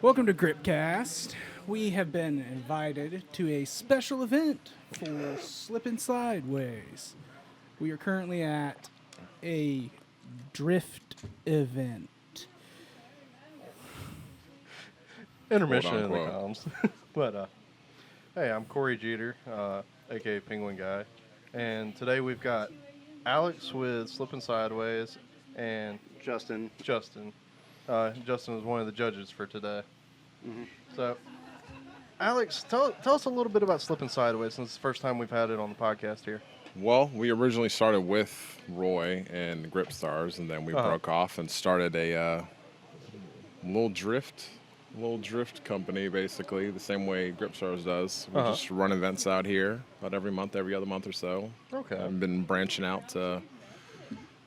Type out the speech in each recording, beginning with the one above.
Welcome to GripCast. We have been invited to a special event for Slippin' Sidewayz. We are currently at a drift event. Intermission in the Quote, comms. But, hey, I'm Corey Jeter, a.k.a. Penguin Guy. And today we've got Alex with Slippin' Sidewayz and Justin. Justin. Justin is one of the judges for today. Mm-hmm. So, Alex, tell us a little bit about Slippin' Sidewayz since it's the first time we've had it on the podcast here. Well, we originally started with Roy and Grip Stars, and then we broke off and started a little drift company, basically, the same way Grip Stars does. We just run events out here about every month, every other month or so. Okay. I've been branching out to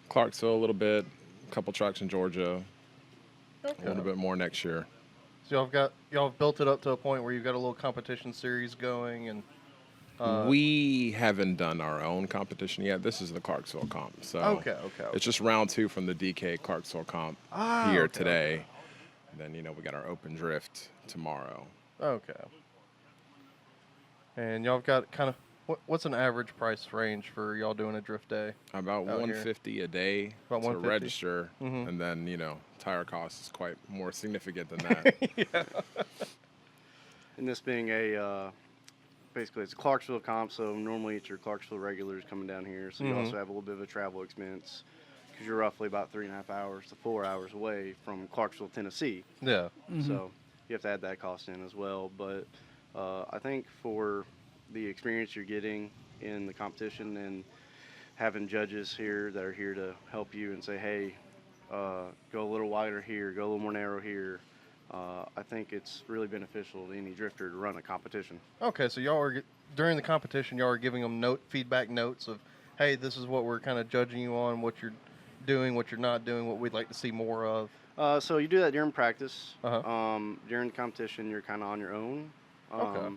Clarksville a little bit, a couple tracks in Georgia, a little bit more next year. So y'all have built it up to a point where you've got a little competition series going, and we haven't done our own competition yet. This is the Clarksville comp. So okay. It's just round 2 from the DK Clarksville comp today. And then, we got our open drift tomorrow. Okay. And y'all have got kind of, what's an average price range for y'all doing a drift day? About $150 a day About to $150? register. Mm-hmm. And then, tire cost is quite more significant than that. Yeah. And this being basically it's a Clarksville comp, so normally it's your Clarksville regulars coming down here. So you also have a little bit of a travel expense because you're roughly about 3.5 hours to 4 hours away from Clarksville, Tennessee. Yeah. So you have to add that cost in as well. But I think for the experience you're getting in the competition and having judges here that are here to help you and say, hey, go a little wider here, go a little more narrow here. I think it's really beneficial to any drifter to run a competition. Okay, so y'all are, during the competition, y'all are giving them feedback notes of, hey, this is what we're kind of judging you on, what you're doing, what you're not doing, what we'd like to see more of. So you do that during practice. Uh-huh. During the competition, you're kind of on your own. Okay.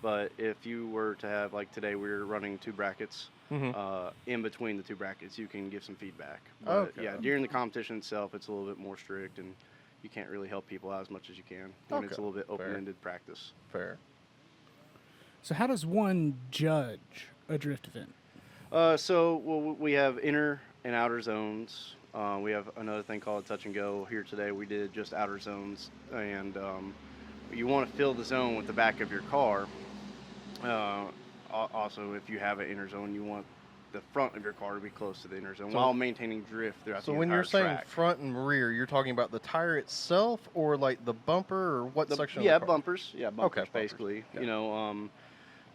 But if you were to have, like today, we were running 2 brackets. In between the 2 brackets, you can give some feedback. But yeah, during the competition itself, it's a little bit more strict, and you can't really help people out as much as you can when it's a little bit open-ended practice. Fair. So how does one judge a drift event? We have inner and outer zones. We have another thing called touch and go. Here today, we did just outer zones, and you want to fill the zone with the back of your car. Also, if you have an inner zone, you want the front of your car to be close to the inner zone while maintaining drift throughout the entire track. So when you're saying front and rear, you're talking about the tire itself or like the bumper or what section of the car? Bumpers. Yeah, bumpers, okay, basically. Yeah.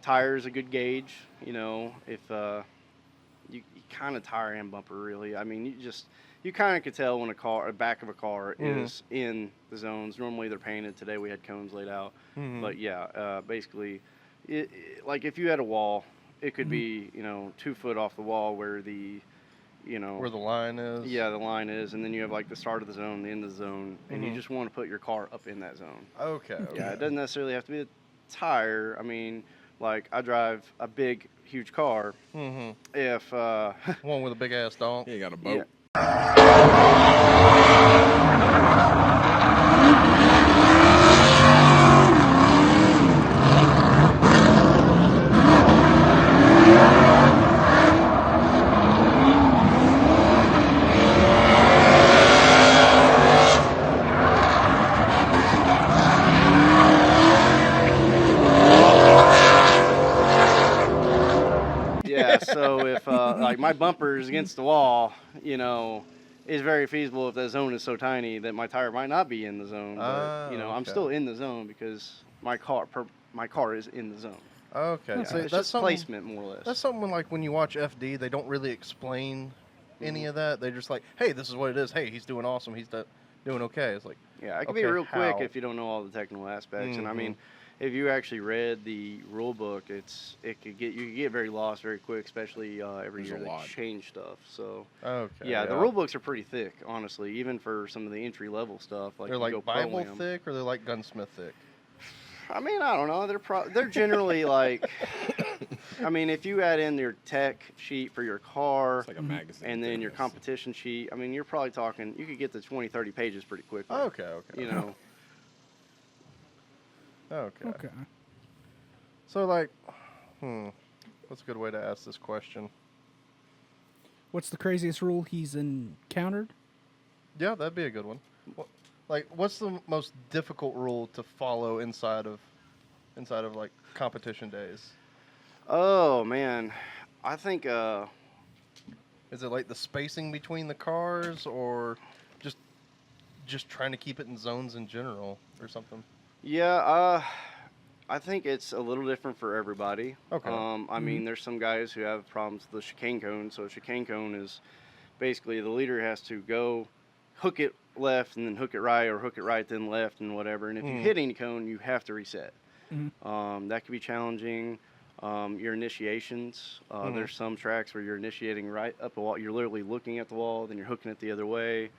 Tire is a good gauge. If you kind of tire and bumper, really. I mean, you kind of could tell when a back of a car is in the zones. Normally they're painted. Today we had cones laid out. But yeah, basically, like if you had a wall, it could be 2 foot off the wall where the where the line is. Yeah, the line is, and then you have like the start of the zone, the end of the zone, and you just want to put your car up in that zone. Okay. Yeah, it doesn't necessarily have to be a tire. I mean, like I drive a big, huge car. If one with a big ass donk. Yeah, you got a boat. So if like my bumper is against the wall, it's very feasible if that zone is so tiny that my tire might not be in the zone. But I'm still in the zone because my car is in the zone. Okay, yeah. So it's just placement more or less. That's something like when you watch FD, they don't really explain any of that. They're just like, hey, this is what it is. Hey, he's doing awesome. He's doing okay. It's like, yeah, it can be real quick if you don't know all the technical aspects. And I mean, if you actually read the rule book, you could get very lost very quick, especially every year they change stuff. So yeah, the rule books are pretty thick, honestly, even for some of the entry level stuff. Like they're like Bible thick, or they're like gunsmith thick. I mean, I don't know. They're generally like, I mean, if you add in your tech sheet for your car, it's like a magazine, and then your competition sheet, I mean, you're probably talking, you could get to 20, 30 pages pretty quickly. Okay. You know. Okay. Okay. So, like, what's a good way to ask this question? What's the craziest rule he's encountered? Yeah, that'd be a good one. Like, what's the most difficult rule to follow inside of like competition days? Oh man, I think Is it like the spacing between the cars, or just trying to keep it in zones in general, or something? yeah, I think it's a little different for everybody. Okay. I mean, there's some guys who have problems with the chicane cone. So a chicane cone is basically the leader has to go hook it left and then hook it right, or hook it right then left and whatever. And if you hit any cone, you have to reset. That could be challenging. Your initiations. There's some tracks where you're initiating right up the wall. You're literally looking at the wall, then you're hooking it the other way.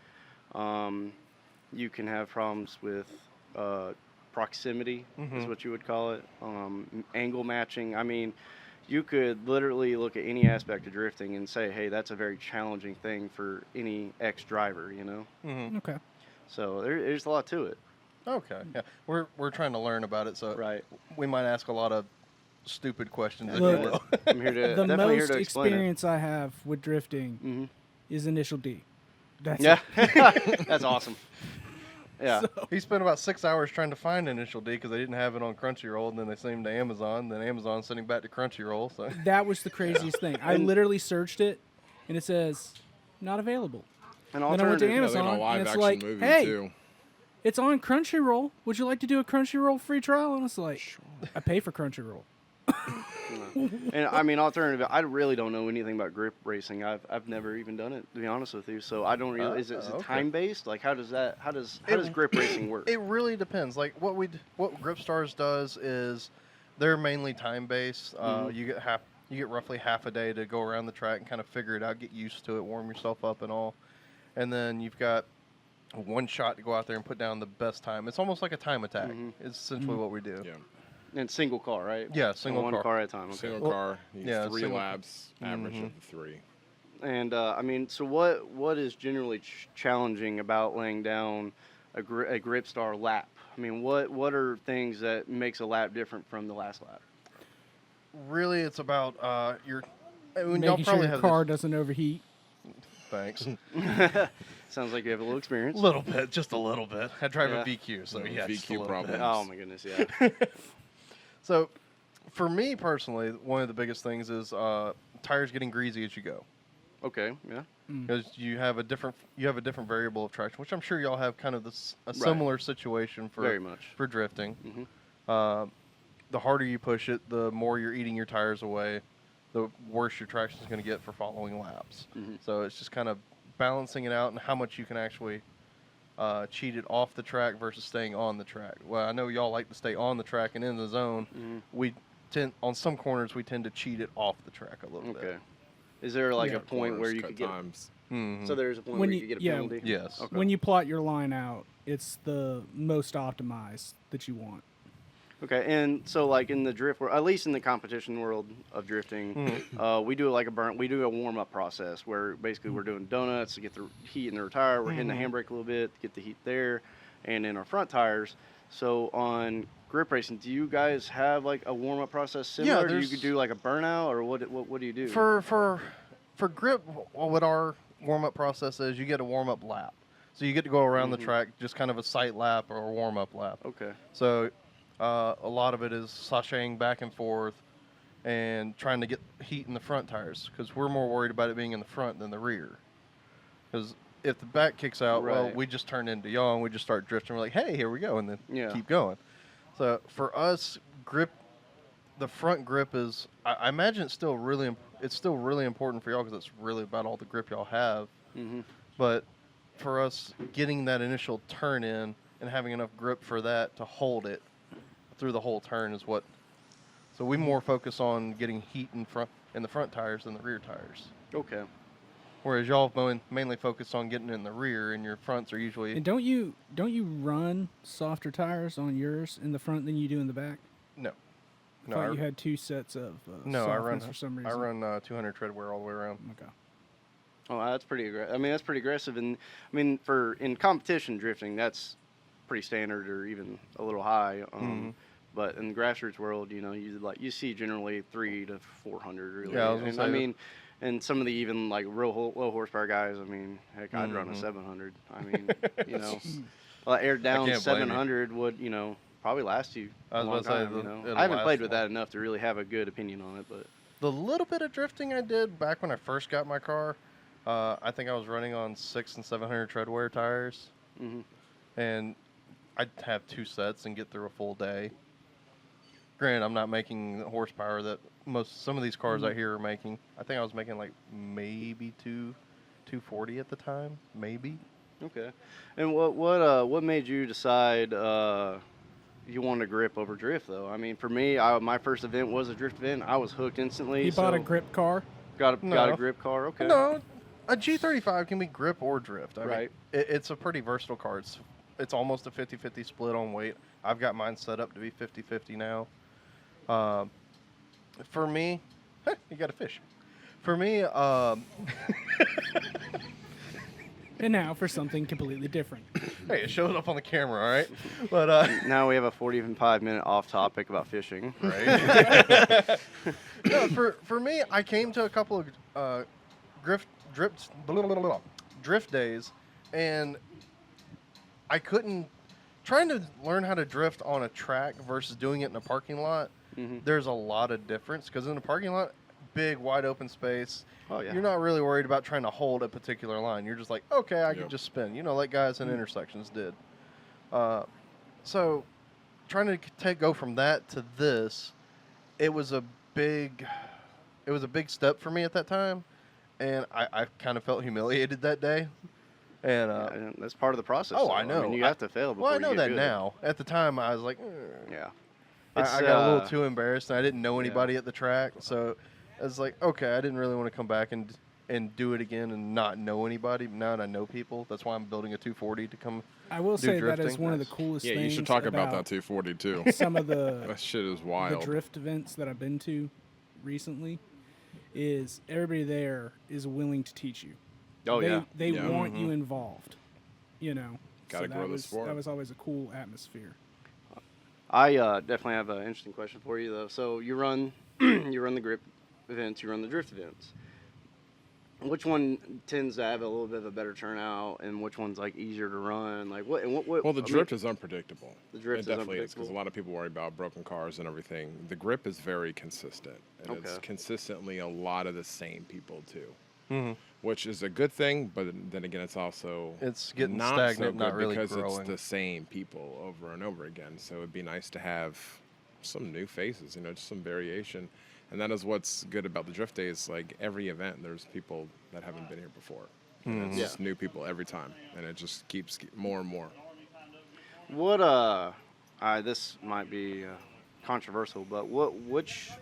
You can have problems with proximity, is what you would call it. Angle matching. I mean, you could literally look at any aspect of drifting and say, hey, that's a very challenging thing for any ex-driver, you know? Okay. So there's a lot to it. Okay. Yeah. We're trying to learn about it, so Right. we might ask a lot of stupid questions. If you Look, will. I'm here to The definitely here most to explain experience I have with drifting is initial D. That's it. it. Yeah. That's awesome. Yeah. He spent about 6 hours trying to find Initial D because they didn't have it on Crunchyroll, and then they sent him to Amazon. Then Amazon sent him back to Crunchyroll. So That was the craziest thing. I literally searched it, and it says not available. An Then I went to alternative. Yeah, they Amazon, had a and live it's action like, movie hey, too. it's on Crunchyroll. Would you like to do a Crunchyroll free trial? And it's like, I pay for Crunchyroll. And I mean, alternative. I really don't know anything about grip racing. I've never even done it, to be honest with you. So I don't really. Is it okay. time based? Like, how does grip racing work? it really depends. Like what GripStars does is they're mainly time based. You get roughly half a day to go around the track and kind of figure it out, get used to it, warm yourself up and all, and then you've got one shot to go out there and put down the best time. It's almost like a time attack. It's essentially what we do. Yeah. And single car, right? Yeah, single one car. at a time. Okay. Single car, you yeah, three single- laps, average of the three. And I mean, so what is generally challenging about laying down a GripStar lap? I mean, what are things that makes a lap different from the last lap? Really, it's about your. I mean, y'all Making sure probably your have car this. doesn't overheat. Thanks. Sounds like you have a little experience. A little bit, just a little bit. I drive Yeah. a VQ, so Little yeah, just a VQ little problem. bit. Oh my goodness, yeah. So, for me personally, one of the biggest things is tires getting greasy as you go, Okay, yeah. because you have a different variable of traction, which I'm sure y'all have kind of a Right. similar situation for Very much. for drifting. Mhm. The harder you push it, the more you're eating your tires away, the worse your traction is going to get for following laps. So it's just kind of balancing it out and how much you can actually cheat it off the track versus staying on the track. Well, I know y'all like to stay on the track and in the zone. We tend, on some corners, we tend to cheat it off the track a little Okay. bit. Is there like Yeah. a point where you Cut could get? times. So there's a point When where you- you get a yeah. penalty. Yes. Okay. When you plot your line out, it's the most optimized that you want. Okay, and so like in the drift world, at least in the competition world of drifting, we do like we do a warm up process where basically we're doing donuts to get the heat in the tire. We're hitting the handbrake a little bit to get the heat there, and in our front tires. So on grip racing, do you guys have like a warm up process similar? Do you there's- do like a burnout, or what do you do? For grip, what our warm up process is, you get a warm up lap. So you get to go around the track, just kind of a sight lap or a warm up lap. Okay. So a lot of it is sashaying back and forth and trying to get heat in the front tires, because we're more worried about it being in the front than the rear. Because if the back kicks out, well, Right. we just turn into yaw and we just start drifting. We're like, hey, here we go, and then Yeah. keep going. So for us, the front grip is, I imagine it's still really important for y'all, because it's really about all the grip y'all have. But for us, getting that initial turn in and having enough grip for that to hold it through the whole turn is what. So we more focus on getting heat in the front tires than the rear tires. Okay. Whereas y'all mainly focus on getting in the rear, and your fronts are usually And don't you run softer tires on yours in the front than you do in the back? no. I thought you had two sets of softness for some reason. I run 200 tread wear all the way around. Okay. Oh, that's pretty aggressive. I mean, that's pretty aggressive, and I mean, in competition drifting, that's pretty standard or even a little high. But in the grassroots world, you see generally 300 to 400 really. Yeah, I was gonna And say I that. mean, and some of the even like real low horsepower guys. I mean, heck, I'd run a 700. I mean, aired down can't blame you. 700 would probably last you I a was long about to say, time. it'll I haven't last played with long. that enough to really have a good opinion on it, but The little bit of drifting I did back when I first got my car, I think I was running on 600 and 700 treadwear tires, and I'd have 2 sets and get through a full day. Granted, I'm not making the horsepower that some of these cars out here are making. I think I was making like maybe 240 at the time, maybe. okay. And what made you decide you wanted to grip over drift though? I mean, for me, my first event was a drift event. I was hooked instantly. He bought a so grip car. got a No. grip car. Okay. No, a G35 can be grip or drift. I mean, Right. it's a pretty versatile car. It's almost a 50-50 split on weight. I've got mine set up to be 50-50 now. For me, you got a fish. For me, And now for something completely different. hey, it shows up on the camera, all right? But Now we have a 45-minute off topic about fishing. right. No, for me, I came to a couple of drift days, and I couldn't. Trying to learn how to drift on a track versus doing it in a parking lot, there's a lot of difference. Because in a parking lot, big, wide open space, Oh, yeah. you're not really worried about trying to hold a particular line. You're just like, okay, I can Yep. just spin. Like guys in intersections did. So trying to go from that to this, it was a big step for me at that time, and I kind of felt humiliated that day. And And that's part of the process. oh, though. I know. mean, you have to fail before well, I know you get that good. now. At the time, I was like, Yeah. I got a little too embarrassed, and I didn't know anybody at the track, so I was like, okay, I didn't really want to come back and do it again and not know anybody. Now that I know people, that's why I'm building a 240 to come. I will Do say that is drifting? one of the Nice. coolest Yeah, things. you should talk about that 240 too. Some of the That shit is the wild. drift events that I've been to recently is everybody there is willing to teach you. Oh, they, yeah. They Yeah. want you involved. Gotta so grow that the was sport. that was always a cool atmosphere. I definitely have an interesting question for you though. So you run the grip events, you run the drift events. Which one tends to have a little bit of a better turnout, and which one's like easier to run? Like what? And what Well, the I mean, drift is unpredictable. The drift it is definitely is because unpredictable. a lot of people worry about broken cars and everything. The grip is very consistent, and it's Okay. consistently a lot of the same people too, Mm-hmm. which is a good thing. But then again, it's also It's getting not stagnant, so not good really because growing. it's the same people over and over again. So it'd be nice to have some new faces, just some variation. And that is what's good about the drift days. Like every event, there's people that haven't been here before. And it's just new people every time, and it just keeps more and more. What this might be controversial, but which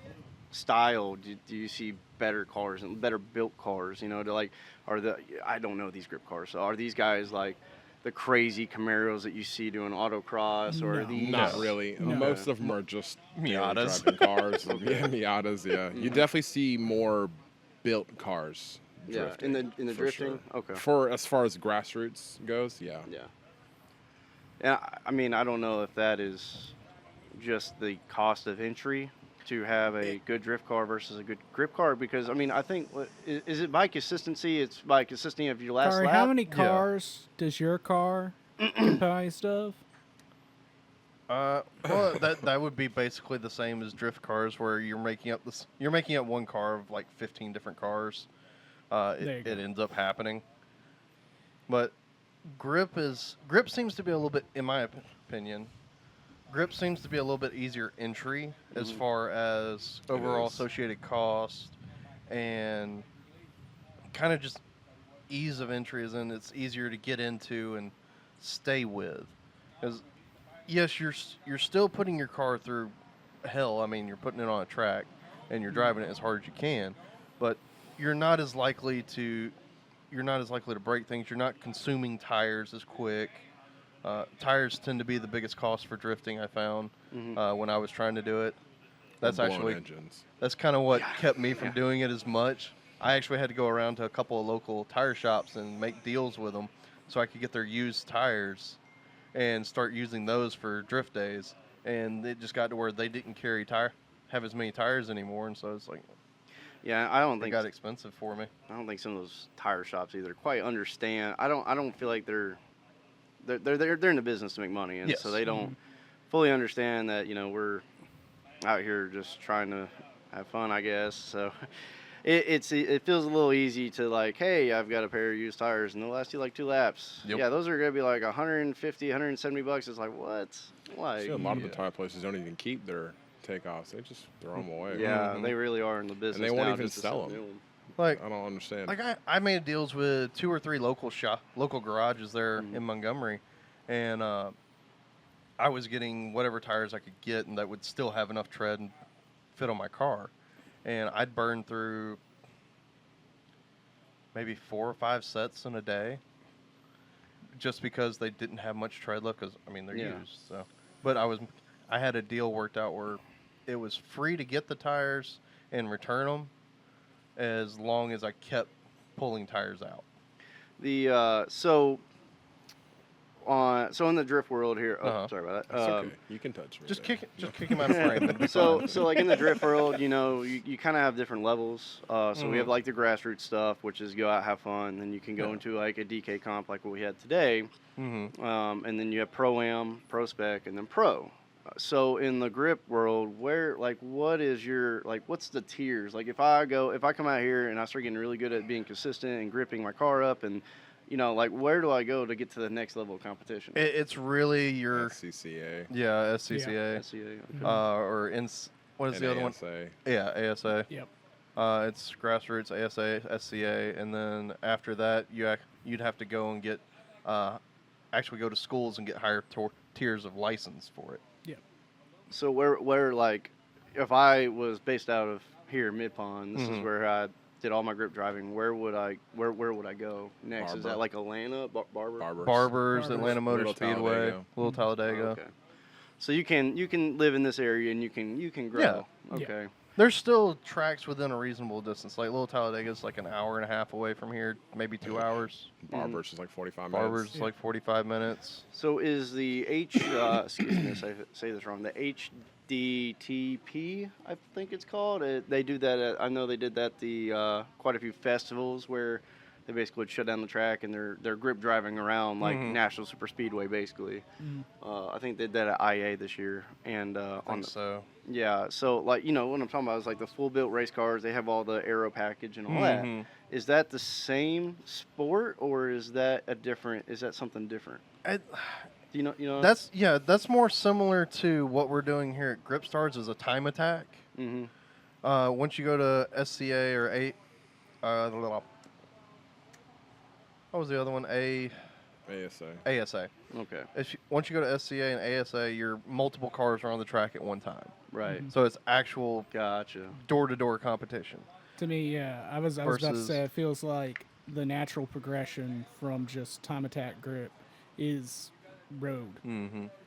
style do you see better cars and better built cars? I don't know these grip cars. So are these guys like the crazy Camaros that you see doing autocross, or No. are these Not really. No. Most of them are just Miatas. driving cars. Yeah, Miatas. Yeah, you definitely see more built cars. Yeah, Drifting, in the for drifting. sure. Okay. For as far as grassroots goes, yeah. Yeah. And I mean, I don't know if that is just the cost of entry to have a good drift car versus a good grip car, because I mean, I think is it by consistency? It's by consistency of your last Kari, lap. how many cars does your car comprised of? Well, that would be basically the same as drift cars, where you're making up one car of like 15 different cars. There you It go. ends up happening. But grip seems to be a little bit, in my opinion, grip seems to be a little bit easier entry as far as It overall is. associated cost and kind of just ease of entry, as in it's easier to get into and stay with. Because yes, you're still putting your car through hell. I mean, you're putting it on a track and you're driving it as hard as you can, but you're not as likely to break things. You're not consuming tires as quick. Tires tend to be the biggest cost for drifting, I found, when I was trying to do it. That's Blown actually engines. that's kind of what kept me from doing it as much. I actually had to go around to a couple of local tire shops and make deals with them so I could get their used tires and start using those for drift days. and it just got to where they didn't have as many tires anymore, and so it's like Yeah, I don't it think got expensive for me. I don't think some of those tire shops either quite understand. I don't feel like they're in the business to make money, and Yes. so they don't fully understand that we're out here just trying to have fun, I guess. So it feels a little easy to like, hey, I've got a pair of used tires and they'll last you like 2 laps. Yep. Yeah, those are gonna be like $150, $170. It's like what? Like See, a lot of the tire places don't even keep their takeoffs. They just throw them away. yeah, they really are in the business. And they won't now even just to sell new them. Like I don't understand. Like I made deals with 2 or 3 local garages there in Montgomery, and I was getting whatever tires I could get, and that would still have enough tread and fit on my car, and I'd burn through maybe 4 or 5 sets in a day, just because they didn't have much tread left. Because I mean they're used, so. But I had a deal worked out where it was free to get the tires and return them, as long as I kept pulling tires out. The so in the drift world here. Oh, sorry about that. It's okay. You can touch me. Just there. kick him out of frame. It'll be So fine. like in the drift world, you kind of have different levels. So we have like the grassroots stuff, which is go out, have fun. Then you can go into like a DK comp like what we had today. And then you have Pro-Am, Pro Spec, and then Pro. So in the grip world, what's the tiers? Like if I come out here and I start getting really good at being consistent and gripping my car up, and like where do I go to get to the next level of competition? It's really your CCA. Yeah, SCCA. SCA, okay. What is the other one? ASA. Yeah, ASA. Yep. It's grassroots, ASA, SCA, and then after that you'd have to go and get actually go to schools and get higher tiers of license for it. So where like, if I was based out of here, Mid Pond, this is where I did all my grip driving. Where would I go next? Barber. Is that like Atlanta, Barber? Barbers, Atlanta Motor Little Speedway, Talladega. Little Talladega. Okay. So you can live in this area and you can grow. Yeah. Okay. There's still tracks within a reasonable distance. Like Little Talladega is like an hour and a half away from here, maybe 2 hours. Barbers is like 45 minutes. Barber's like 45 minutes. So is the excuse me, if I say this wrong, the HDTP, I think it's called. They do that I know they did that the quite a few festivals where they basically would shut down the track and they're grip driving around like National Super Speedway basically. I think they did that at IA this year, and yeah, so like what I'm talking about is like the full built race cars. They have all the aero package and all that. Is that the same sport, or is that something different? Do you know? That's more similar to what we're doing here at Grip Stars as a time attack. Once you go to SCA or what was the other one? ASA. ASA. Okay. Once you go to SCA and ASA, your multiple cars are on the track at one time. Right. So it's actual Gotcha. door-to-door competition. To me, yeah, I was about to Versus- say it feels like the natural progression from just time attack grip is road.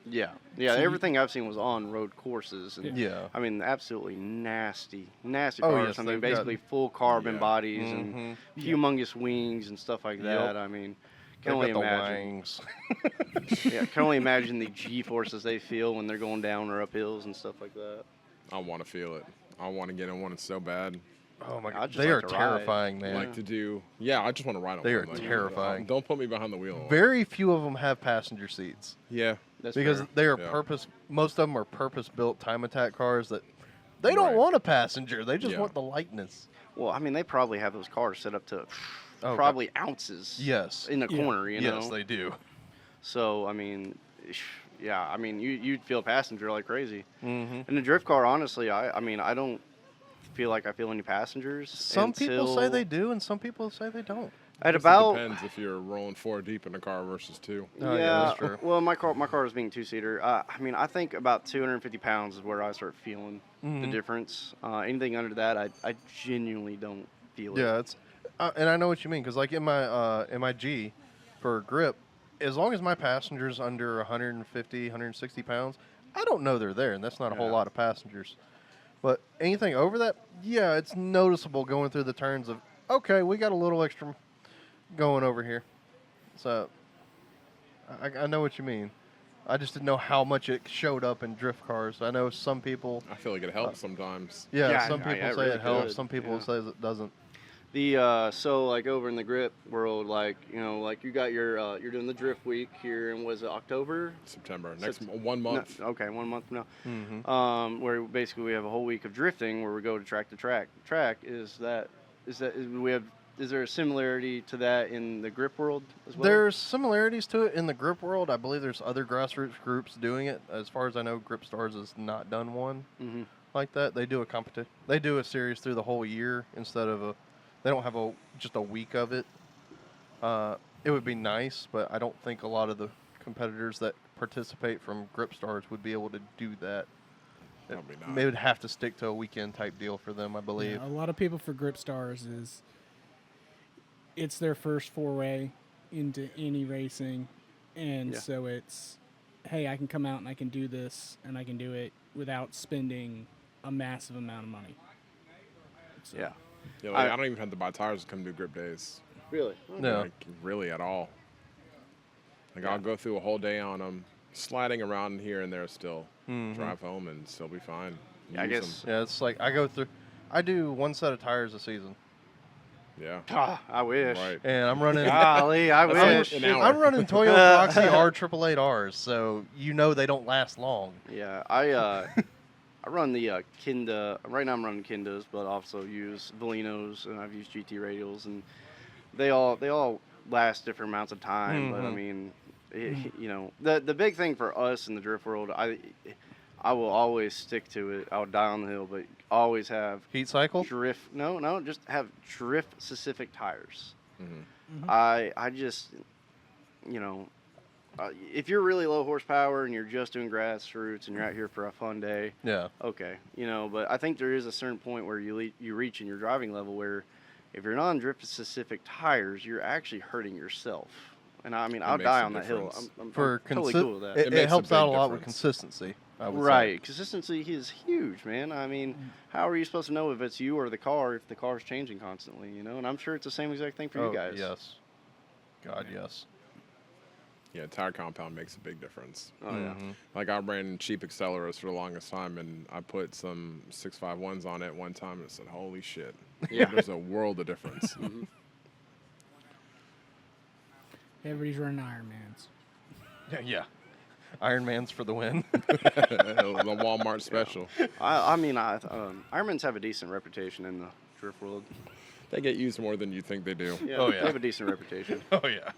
Yeah. So Everything I've seen was on road courses, and Yeah. I mean, absolutely nasty Oh, cars. yes, I mean, they've basically full carbon Yeah. bodies and humongous wings and stuff like that. Yep. I mean, They've can only got the imagine. wangs. Can only imagine the G forces they feel when they're going down or up hills and stuff like that. I want to feel it. I want to get in one so bad. Oh my I'd god, just they like are to ride. terrifying, man. Like to do. Yeah, I just want to ride on They one. are Like, terrifying. Don't put me behind the wheel. Very few of them have passenger seats Yeah. That's because fair. they are Yeah. Most of them are purpose-built time attack cars that they don't Right. want a passenger. They just Yeah. want the lightness. Well, I mean, they probably have those cars set up to Okay. probably ounces. Yes. In the corner, you know. Yes, they do. So I mean, yeah, I mean, you'd feel passenger like crazy. Mm-hmm. In the drift car, honestly, I mean, I don't feel like I feel any passengers. Some people say until- they do, and some people say they don't. At Guess about it depends if you're rolling 4 deep in a car versus 2. Oh, yeah, that's true. Well, my car is being 2-seater. I mean, I think about 250 pounds is where I start feeling the difference. Anything under that, I genuinely don't feel it. Yeah, it's and I know what you mean because like in my G for grip, as long as my passenger's under 150, 160 pounds, I don't know they're there, and that's not a whole lot of passengers. But anything over that, yeah, it's noticeable going through the turns of, okay, we got a little extra going over here. So I know what you mean. I just didn't know how much it showed up in drift cars. I know some people. I feel like it helps sometimes. Yeah, Yeah, some I people say really it helps. could, Some people yeah. say it doesn't. The so like over in the grip world, like like you got your you're doing the drift week here in was it October? September. Next Sept- 1 month. No, okay, 1 month from now. Mm-hmm. Where basically we have a whole week of drifting where we go to track to track. Track is we have. Is there a similarity to that in the grip world as well? There's similarities to it in the grip world. I believe there's other grassroots groups doing it. As far as I know, Grip Stars has not done one Mm-hmm. like that. They do a competition. They do a series through the whole year instead of a. They don't have just a week of it. It would be nice, but I don't think a lot of the competitors that participate from Grip Stars would be able to do that. Probably not. They would have to stick to a weekend type deal for them, I believe. Yeah, a lot of people for Grip Stars is it's their first foray into any racing, and Yeah. so it's, hey, I can come out and I can do this, and I can do it without spending a massive amount of money. So, Yeah. Yeah, like, I don't even have to buy tires to come do grip days. Really? No. Like, really at all. Like, Yeah. I'll go through a whole day on them, sliding around here and there still. Mhm. Drive home and still be fine. Yeah, I Use guess- 'em. Yeah, it's like I do one set of tires a season, Yeah. Ah, I wish. Right. and I'm running. Golly, I That's wish. an hour. I'm running Toyota Proxy R888Rs, so they don't last long. Yeah, I run the Kinda. Right now I'm running Kindas, but also use Velinos and I've used GT radials, and they all last different amounts of time. But I Mhm. mean, the big thing for us in the drift world, I will always stick to it. I'll die on the hill, but always have Heat cycle. drift. No, just have drift specific tires. Mhm. I just, if you're really low horsepower and you're just doing grassroots and you're out here for a fun day, Yeah. okay, but I think there is a certain point where you reach in your driving level where if you're not on drift specific tires, you're actually hurting yourself. And I mean, I'll makes die a on that hill. difference. I'm For totally cool with that. It It makes a helps out a big lot with difference. consistency. I would Right, consistency is huge, man. I mean, how are you supposed to know if it's you or the car if the car's changing constantly? And I'm sure it's the same exact thing for say. you guys. Yes. God, yes. Yeah, tire compound makes a big difference. Oh yeah. Mhm. Like, I ran cheap accelerators for the longest time, and I put some 651s on it one time, and it said, holy shit. Yeah. There's a world of difference. everybody's running Ironmans. Yeah. Iron Man's for the win. The Walmart special. I mean, Ironmans have a decent reputation in the drift world. They get used more than you think they do. Yeah, Oh, they yeah. have a decent reputation. Oh yeah.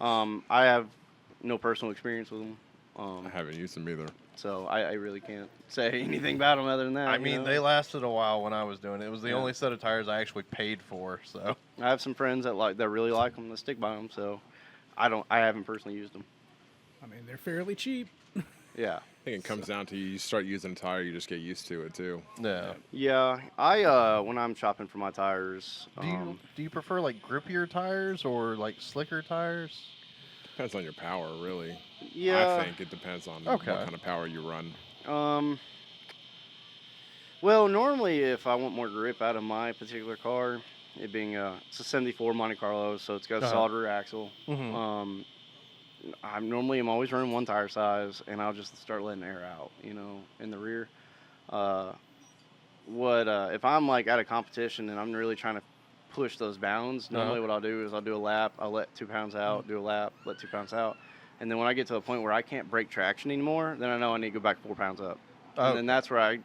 I have no personal experience with them, I haven't used them either. so I really can't say anything about them other than that. I mean, they lasted a while when I was doing it. It was the Yeah. only set of tires I actually paid for. So. I have some friends that really like them, that stick by them. So I haven't personally used them. I mean, they're fairly cheap. Yeah. I think it comes down to you start using a tire, you just get used to it too. Yeah. Yeah. I when I'm shopping for my tires, Do you prefer like grippier tires or like slicker tires? Depends on your power, really. yeah. I think it depends on Okay. what kind of power you run. Well, normally if I want more grip out of my particular car, it being it's a '74 Monte Carlo, so it's got a Uh-huh. solid rear axle. Mhm. I'm always running one tire size, and I'll just start letting air out, in the rear. If I'm like at a competition and I'm really trying to push those bounds, normally what I'll do is I'll do a lap, I'll let 2 pounds out, do a lap, let 2 pounds out, and then when I get to a point where I can't break traction anymore, then I know I need to go back 4 pounds up, and then that's where I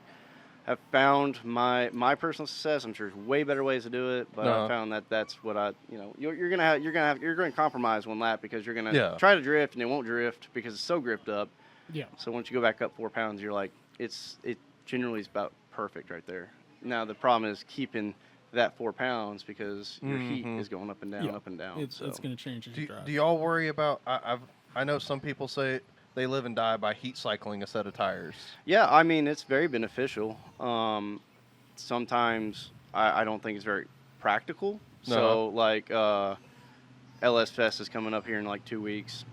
have found my personal success. I'm sure there's way better ways to do it, but I found that's what you're gonna compromise one lap because you're gonna try to drift and it won't drift because it's so gripped up. Yeah. So once you go back up 4 pounds, you're like it generally is about perfect right there. Now the problem is keeping that 4 pounds because your heat is going up and down, Yeah. up and down. It's so. going to change as you drive. Do y'all worry about? I know some people say they live and die by heat cycling a set of tires. Yeah, I mean, it's very beneficial. Sometimes I don't think it's very practical. No. So, like, LS Fest is coming up here in like 2 weeks,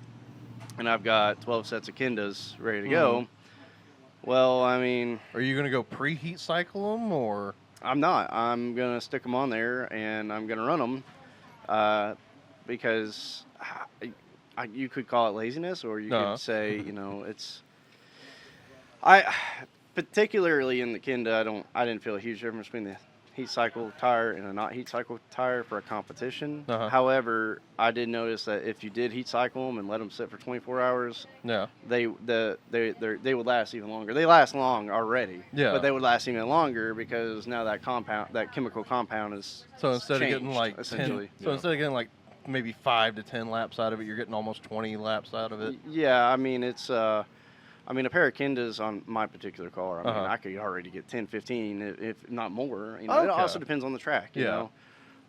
and I've got 12 sets of Kindas ready to go. Well, I mean, Are you gonna go pre-heat cycle them or? I'm not. I'm going to stick them on there, and I'm going to run them because you could call it laziness, or you Uh-huh. could say, you know, it's. I particularly in the Kenda, I didn't feel a huge difference between the heat cycle tire and a not heat cycle tire for a competition. Uh-huh. However, I did notice that if you did heat cycle them and let them sit for 24 hours, Yeah. they would last even longer. They last long already, Yeah. but they would last even longer because now that chemical compound is So instead of getting changed, like 10, essentially. so instead of getting like maybe 5 to 10 laps out of it, you're getting almost 20 laps out of it. Yeah, I mean, it's a pair of Kendas on my particular car, I mean, Uh-huh. I could already get 10, 15, if not more. You know, it Okay. also depends on the track, you Yeah.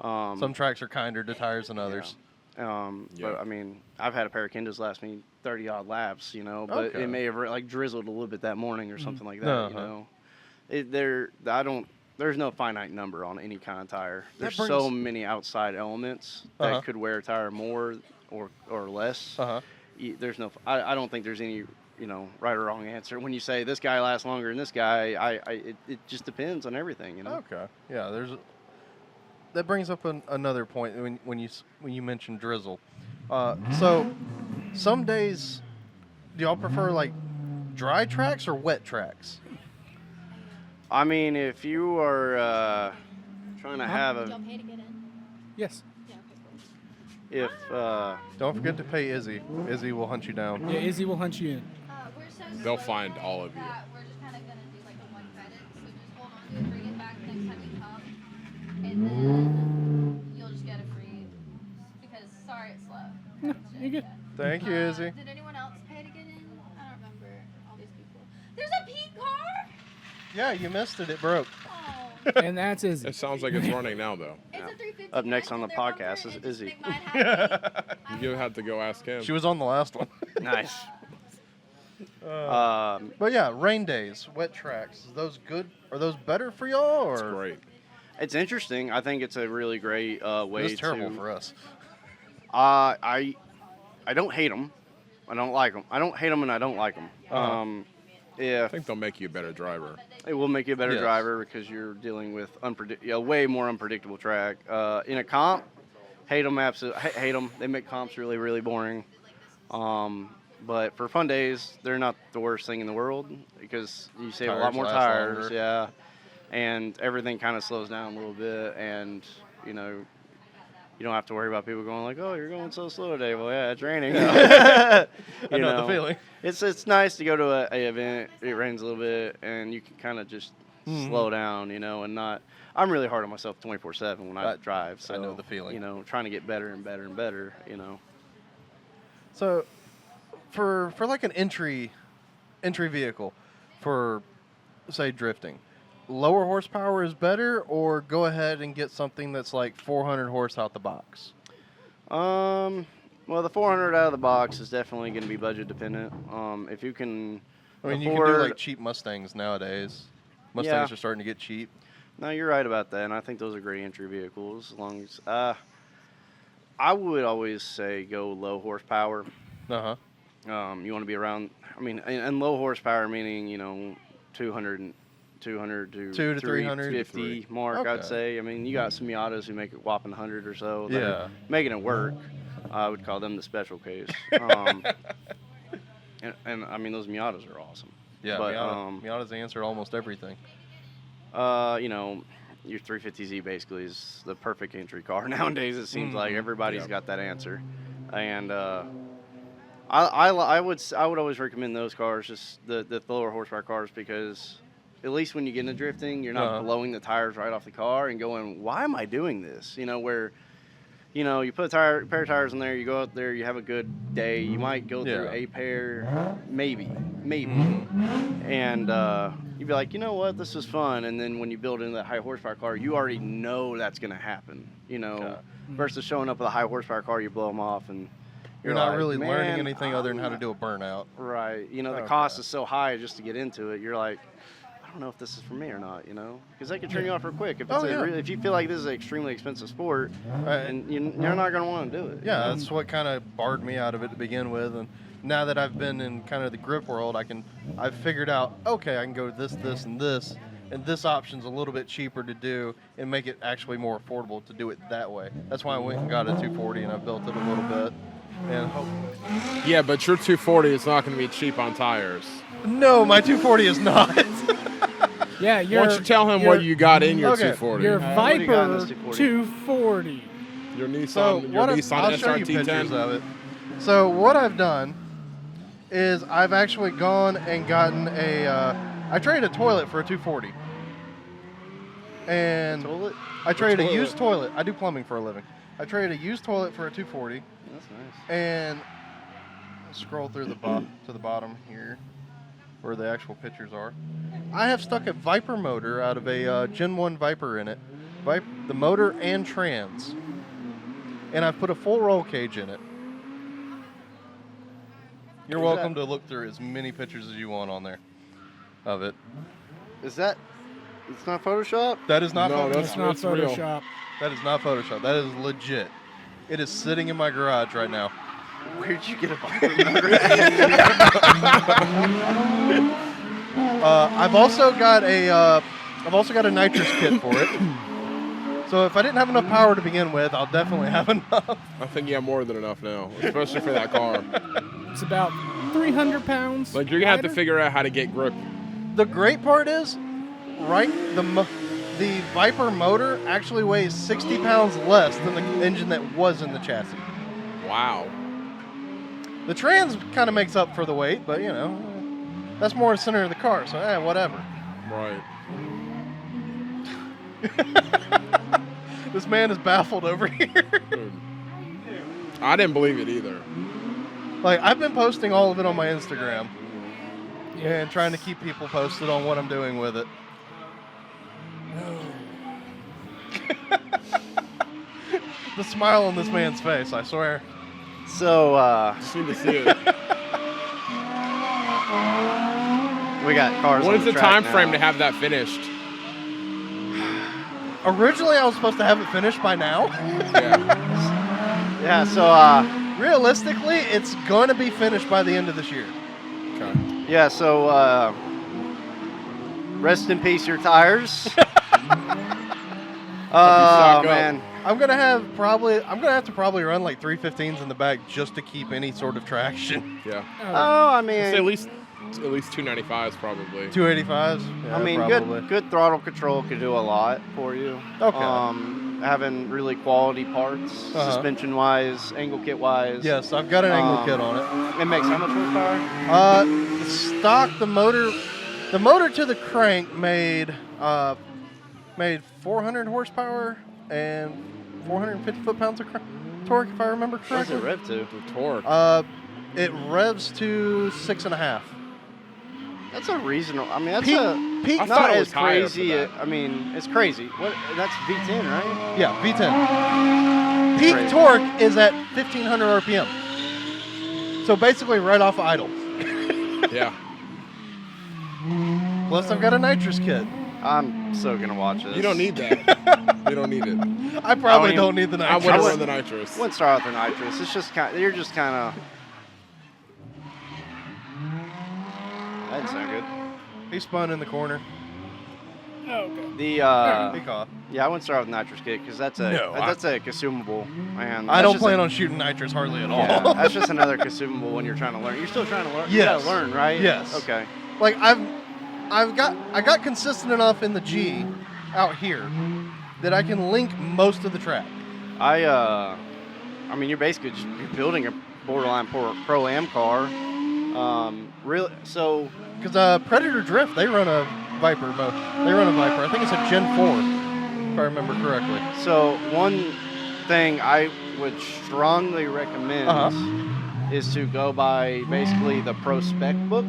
know. Some tracks are kinder to tires than others. Yeah. But I mean, I've had a pair of Kendas last me 30 odd laps, you know, but Okay. it may have like drizzled a little bit that morning or something like that, you Uh-huh. know. There's no finite number on any kind of tire. There's brings- so many outside elements that Uh-huh. could wear a tire more or less. Uh-huh. I don't think there's any, you know, right or wrong answer. When you say this guy lasts longer than this guy, it just depends on everything, you know. Okay. Yeah, that brings up another point when you mentioned drizzle. So some days, do y'all prefer like dry tracks or wet tracks? I mean, if you are trying to have Y'all a, pay to get in? Yes. Yeah, okay, cool. if Don't forget to pay Izzy. Izzy will hunt you down. Yeah, Izzy will hunt you in. We're so They'll slow find all of you. that we're just kind of going to do like a one credit. So just hold on to it, bring it back next time you come, and then you'll just get it free. Because, sorry, it's slow. No, you're good. Thank you, Izzy. Did anyone else pay to get in? I don't remember all these people. There's a Pete car? Yeah, you missed it. It broke. Oh. And that's Izzy. It sounds like it's running now, though. It's a 350. Up next on the Their bumper podcast is and just Izzy. make mine happy. You have to go ask him. She was on the last one. nice. But yeah, rain days, wet tracks. Is those good? Are those better for y'all? Or It's great. It's interesting. I think it's a really great way It's terrible to. for us. I don't hate them. I don't like them. I don't hate them and I don't like them. Uh-huh. I If think they'll make you a better driver. it will make you a better Yes. driver because you're dealing with way more unpredictable track. In a comp, hate them absolutely. Hate them. They make comps really, really boring. But for fun days, they're not the worst thing in the world because you save a lot Tires more last tires. longer. Yeah, and everything kind of slows down a little bit, and you know. You don't have to worry about people going like, "Oh, you're going so slow today." Well, yeah, it's raining. I know the feeling. It's nice to go to a event. It rains a little bit, and you can kind of just Mm-hmm. slow down, you know, and not. I'm really hard on myself 24/7 when I drive. So I know the feeling. You know, trying to get better and better and better. You know. So, for like an entry vehicle, for say drifting, lower horsepower is better, or go ahead and get something that's like 400 horse out the box. Well, the 400 out of the box is definitely going to be budget dependent. If you can. I mean, you can do like cheap Mustangs nowadays. Mustangs Yeah. are starting to get cheap. No, you're right about that, and I think those are great entry vehicles. As long as I would always say go low horsepower. Uh huh. You want to be around. I mean, and low horsepower meaning 200 to 2 to 300. 350 mark. Okay. I'd say. I mean, you got some Miatas who make it whopping 100 or so. that Yeah. are making it work. I would call them the special case. And I mean, those Miatas are awesome. Yeah. But, Miata's answered almost everything. Your 350Z basically is the perfect entry car nowadays. It seems like everybody's got that answer, and I would always recommend those cars, just the lower horsepower cars, because at least when you get into drifting, you're not Uh-huh. blowing the tires right off the car and going, why am I doing this? You know, where you put a pair of tires in there, you go out there, you have a good day, you might go through Yeah. a pair, maybe, Mm-hmm. and you'd be like, you know what, this is fun, and then when you build into that high horsepower car, you already know that's going to happen, Okay. versus showing up with a high horsepower car, you blow them off, and You're not like, really learning "Man, anything other than how to I'm do a burnout. Right. The Okay. cost is so high just to get into it. You're like, I don't know if this is for me or not, because they can turn you off real quick. If, Oh, yeah. if you feel like this is an extremely expensive sport, and you're not going to want to do it. Yeah, that's what kind of barred me out of it to begin with, and now that I've been in kind of the grip world, I've figured out, okay, I can go this, and this option's a little bit cheaper to do and make it actually more affordable to do it that way. That's why I went and got a 240 and I built it a little bit, and man. Yeah, but your 240 is not going to be cheap on tires. No, my 240 is not. Yeah, Why don't you tell him what you got in your Okay. 240? Your what do you got in Viper this 240. Your Nissan, So your Nissan I'll show you pictures SRT10. of it. So what I've done is I've actually gone and gotten I traded a toilet for a 240. And Toilet? I traded a toilet? used toilet. I do plumbing for a living. I traded a used toilet for a 240. That's nice. And scroll through the to the bottom here, where the actual pictures are. I have stuck a Viper motor out of a Gen 1 Viper in it, the motor and trans, and I've put a full roll cage in it. You're Is welcome that- to look through as many pictures as you want on there of it. Is that? It's not Photoshop? That is not No, Photoshop. It's not It's real. Photoshop. That is not Photoshop. That is legit. It is sitting in my garage right now. Where'd you get a Viper motor? I've also got a nitrous kit for it. So if I didn't have enough power to begin with, I'll definitely have enough. I think you have more than enough now, especially for that car. It's about 300 pounds. Like, you're going to have to lighter. figure out how to get grip. The great part is, the Viper motor actually weighs 60 pounds less than the engine that was in the chassis. Wow. The trans kind of makes up for the weight, but that's more the center of the car, so whatever. Right. This man is baffled over here. Dude. I didn't believe it either. Like, I've been posting all of it on my Instagram and trying to keep people posted on what I'm doing with it. The smile on this man's face, I swear. So, Just need to see it. we got cars What on is the track time now. frame to have that finished? Originally, I was supposed to have it finished by now. Yeah. Yeah, so, Realistically, it's going to be finished by the end of this year. Okay. yeah, so, rest in peace, your tires. Oh, stock up. man. I'm gonna have to probably run like 315s in the back just to keep any sort of traction. Yeah. Oh, I I'd say mean, at least 295s probably. 285s. Yeah, I mean, probably. good throttle control could do a lot for you. Okay. Having really quality parts, suspension-wise, angle kit-wise. Yes, I've got an angle kit on it. It makes how much horsepower? Stock the motor to the crank made 400 horsepower and 450 foot-pounds of torque, if I remember What does correctly. it rev to? The torque. It revs to 6.5. That's a reasonable. I mean, that's Peak- a peak- I not thought it as was higher for crazy. that. I mean, it's crazy. What? That's V10, right? Yeah, V10. Peak Crazy. torque is at 1,500 RPM. So basically right off idle. Yeah. Plus I've got a nitrous kit. I'm so gonna watch this. You don't need that. You don't need it. I probably even- don't need the I nitrous. wouldn't run the nitrous. Wouldn't start with the nitrous. It's just kind. You're just kind of. That didn't sound good. He spun in the corner. Oh, okay. He The caught. yeah, I wouldn't start with nitrous kit because that's a No, that's a consumable. And I that's don't just plan a- on shooting nitrous hardly at all. Yeah, that's just another consumable when you're trying to learn. You're still trying to learn. You Yes. gotta learn, right? Yes. Okay. Like I got consistent enough in the G out here that I can link most of the track. I mean, you're basically just you're building a borderline pro-am car. Really, so Because Predator Drift, they run a Viper. They run a Viper. I think it's a Gen 4, if I remember correctly. So one thing I would strongly recommend is to go by basically the Pro Spec book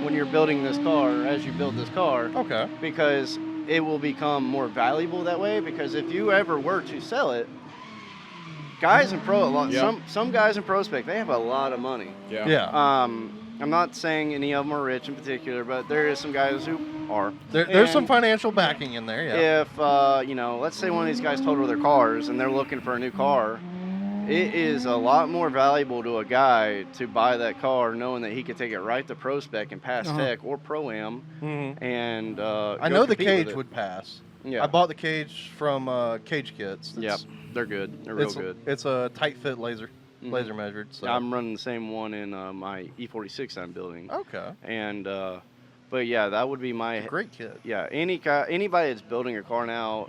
when you're building this car, as you build this car, Okay. because it will become more valuable that way. Because if you ever were to sell it, guys in Yeah. some guys in Pro Spec, they have a lot of money. Yeah. Yeah. I'm not saying any of them are rich in particular, but there is some guys who are. There's some And financial backing in there. Yeah. If let's say one of these guys totaled their cars and they're looking for a new car, it is a lot more valuable to a guy to buy that car knowing that he could take it right to Pro Spec and pass Tech or Pro Am, and I go know the compete with cage it. would pass. Yeah. I bought the cage from Cage Kits. Yep, they're good. They're real it's, good. It's a tight fit laser. laser measured. So I'm running the same one in my E46 I'm building. okay, And but yeah, that would be my great kit. yeah. Anybody that's building a car now,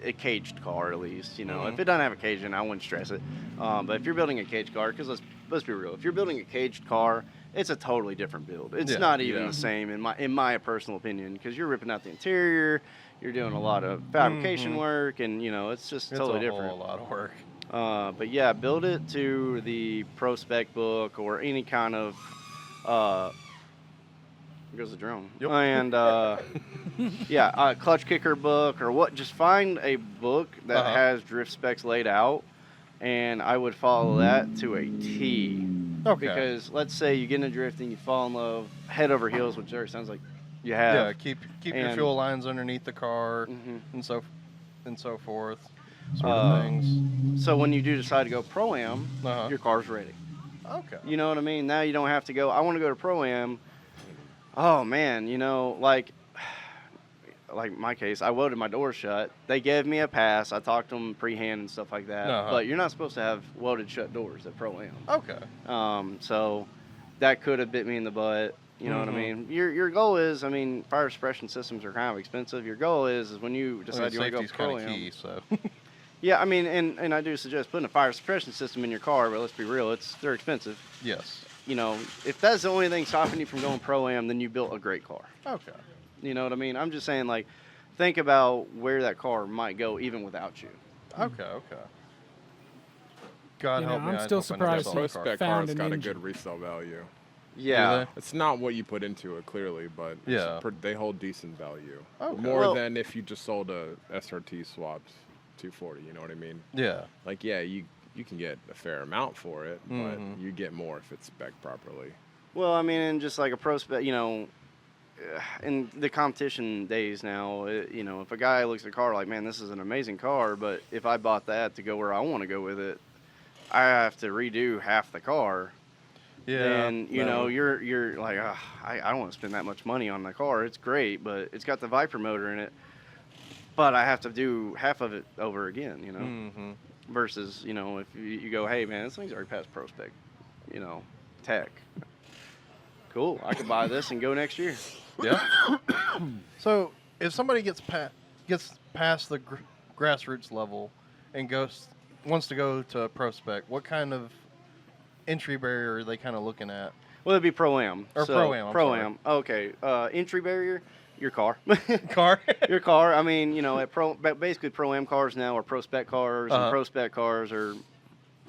a caged car at least, you know, if it doesn't have a cage, then I wouldn't stress it. But if you're building a caged car, because let's be real, if you're building a caged car, it's a totally different build. It's Yeah. not even the same in my personal opinion, because you're ripping out the interior, you're doing a lot of fabrication work, and you know it's just totally different. It's a whole lot of work. But yeah, build it to the pro spec book or any kind of. Here goes the drone. Yep. And yeah, clutch kicker book or what? Just find a book that has drift specs laid out, and I would follow that to a T. Okay. Because let's say you get into drifting, you fall in love, head over heels, which already sounds like you have. Yeah, keep your And- fuel lines underneath the car Mhm. and so forth, sort of things. So when you do decide to go pro-am, Uh-huh. your car's ready. Okay. You know what I mean? Now you don't have to go, I want to go to Pro-Am. Oh, man, you know, like my case, I welded my door shut. They gave me a pass. I talked to them pre-hand and stuff like that. Uh-huh. But you're not supposed to have welded shut doors at Pro-Am. Okay. So that could have bit me in the butt. You know what I mean? Your goal is, I mean, fire suppression systems are kind of expensive. Your goal is when you decide you want to go Safety's kind Pro-Am. of key, so. Yeah, I mean, and I do suggest putting a fire suppression system in your car, but let's be real, they're expensive. Yes. You know, if that's the only thing stopping you from going Pro-Am, then you built a great car. Okay. You know what I mean? I'm just saying, like, think about where that car might go even without you. Okay. God You know, help me. I'm I still hope I never surprised sell Pro a he car. spec found car's an got a engine. good resale value. Yeah. It's not what you put into it, clearly, but Yeah. they hold decent value. Okay. More Well- than if you just sold a SRT swapped 240, you know what I mean? Yeah. Like, yeah, you can get a fair amount for it, but Mhm. you get more if it's spec properly. Well, I mean, and just like a pro spec, you know, in the competition days now, you know, if a guy looks at a car like, man, this is an amazing car, but if I bought that to go where I want to go with it, I have to redo half the car. Yeah. Then you no. know you're like, I don't want to spend that much money on the car. It's great, but it's got the Viper motor in it. But I have to do half of it over again, you know. Mm-hmm. Versus, you know, if you go, hey man, this thing's already past pro spec, you know, tech. Cool, I could buy this and go next year. Yeah. So if somebody gets past the grassroots level and wants to go to pro spec, what kind of entry barrier are they kind of looking at? Well, it'd be Pro-Am. Or So, Pro-Am, I'm Pro-Am. Okay. Entry barrier, your car. Car. Your car. I mean, you know, basically Pro-Am cars now are pro spec cars, and pro spec cars are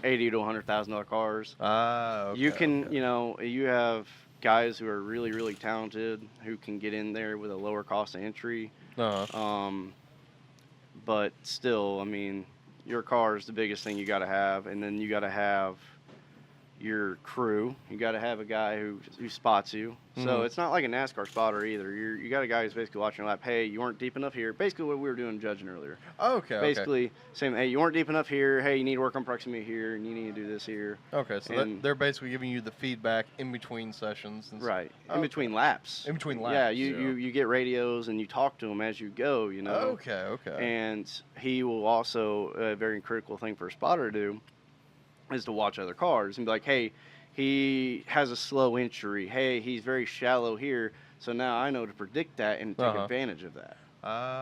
$80,000 to $100,000 cars. Okay, You can, okay. you know, you have guys who are really, really talented who can get in there with a lower cost of entry. Uh-huh. But still, I mean, your car is the biggest thing you got to have, and then you got to have your crew. You got to have a guy who spots you. So it's not like a NASCAR spotter either. You got a guy who's basically watching your lap. Hey, you weren't deep enough here. Basically, what we were doing judging earlier. Okay. Basically saying, hey, you weren't deep enough here. Hey, you need to work on proximity here, and you need to do this here. Okay. So and- they're basically giving you the feedback in between sessions. And Right. In Okay. between laps. In between laps. Yeah, you get radios and you talk to them as you go, you know. Okay. And he will also, a very critical thing for a spotter to do is to watch other cars and be like, hey, he has a slow entry. Hey, he's very shallow here. So now I know to predict that and take advantage of that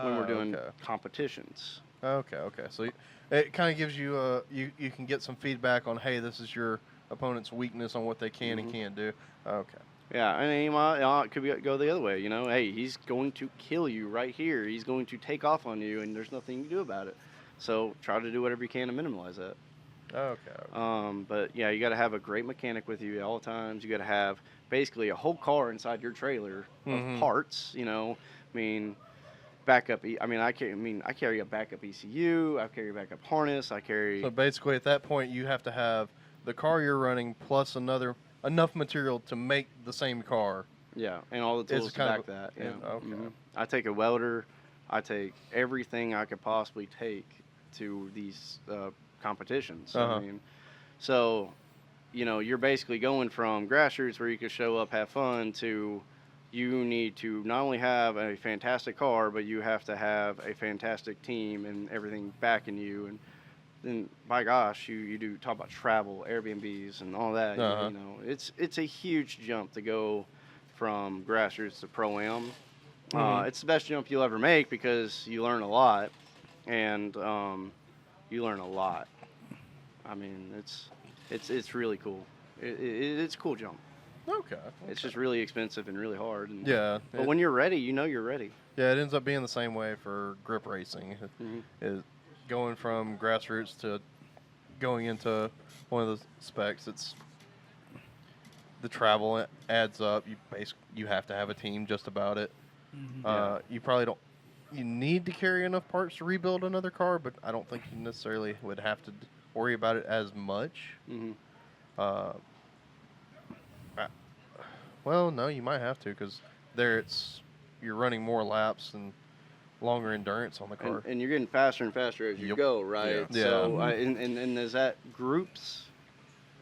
when we're doing competitions. Okay. So it kind of gives you you can get some feedback on, hey, this is your opponent's weakness on what they can and can't do. Okay. Yeah, and he might, it could go the other way. You know, hey, he's going to kill you right here. He's going to take off on you, and there's nothing you can do about it. So try to do whatever you can to minimize that. Okay. But yeah, you got to have a great mechanic with you at all times. You got to have basically a whole car inside your trailer of parts. You know, I mean, backup. I carry a backup ECU. I carry a backup harness. I carry. So basically, at that point, you have to have the car you're running plus enough material to make the same car. Yeah, and all the tools to back that. Yeah. Okay. I take a welder. I take everything I could possibly take to these competitions. I mean, so, you know, you're basically going from grassroots where you can show up, have fun, to you need to not only have a fantastic car, but you have to have a fantastic team and everything backing you. And then by gosh, you do talk about travel, Airbnbs, and all that. Uh-huh. You know, it's a huge jump to go from grassroots to pro-am. It's the best jump you'll ever make because you learn a lot, and you learn a lot. I mean, it's really cool. It's a cool jump. Okay. It's just really expensive and really hard. And, Yeah. But when you're ready, you know you're ready. Yeah, it ends up being the same way for grip racing. Mhm. Is going from grassroots to going into one of the specs. It's the travel adds up. You have to have a team just about it. You probably don't. You need to carry enough parts to rebuild another car, but I don't think you necessarily would have to worry about it as much. Mm-hmm. Well, no, you might have to because you're running more laps and longer endurance on the car. And you're getting faster and faster as you Yep. go, right? Yeah. So, and is that groups?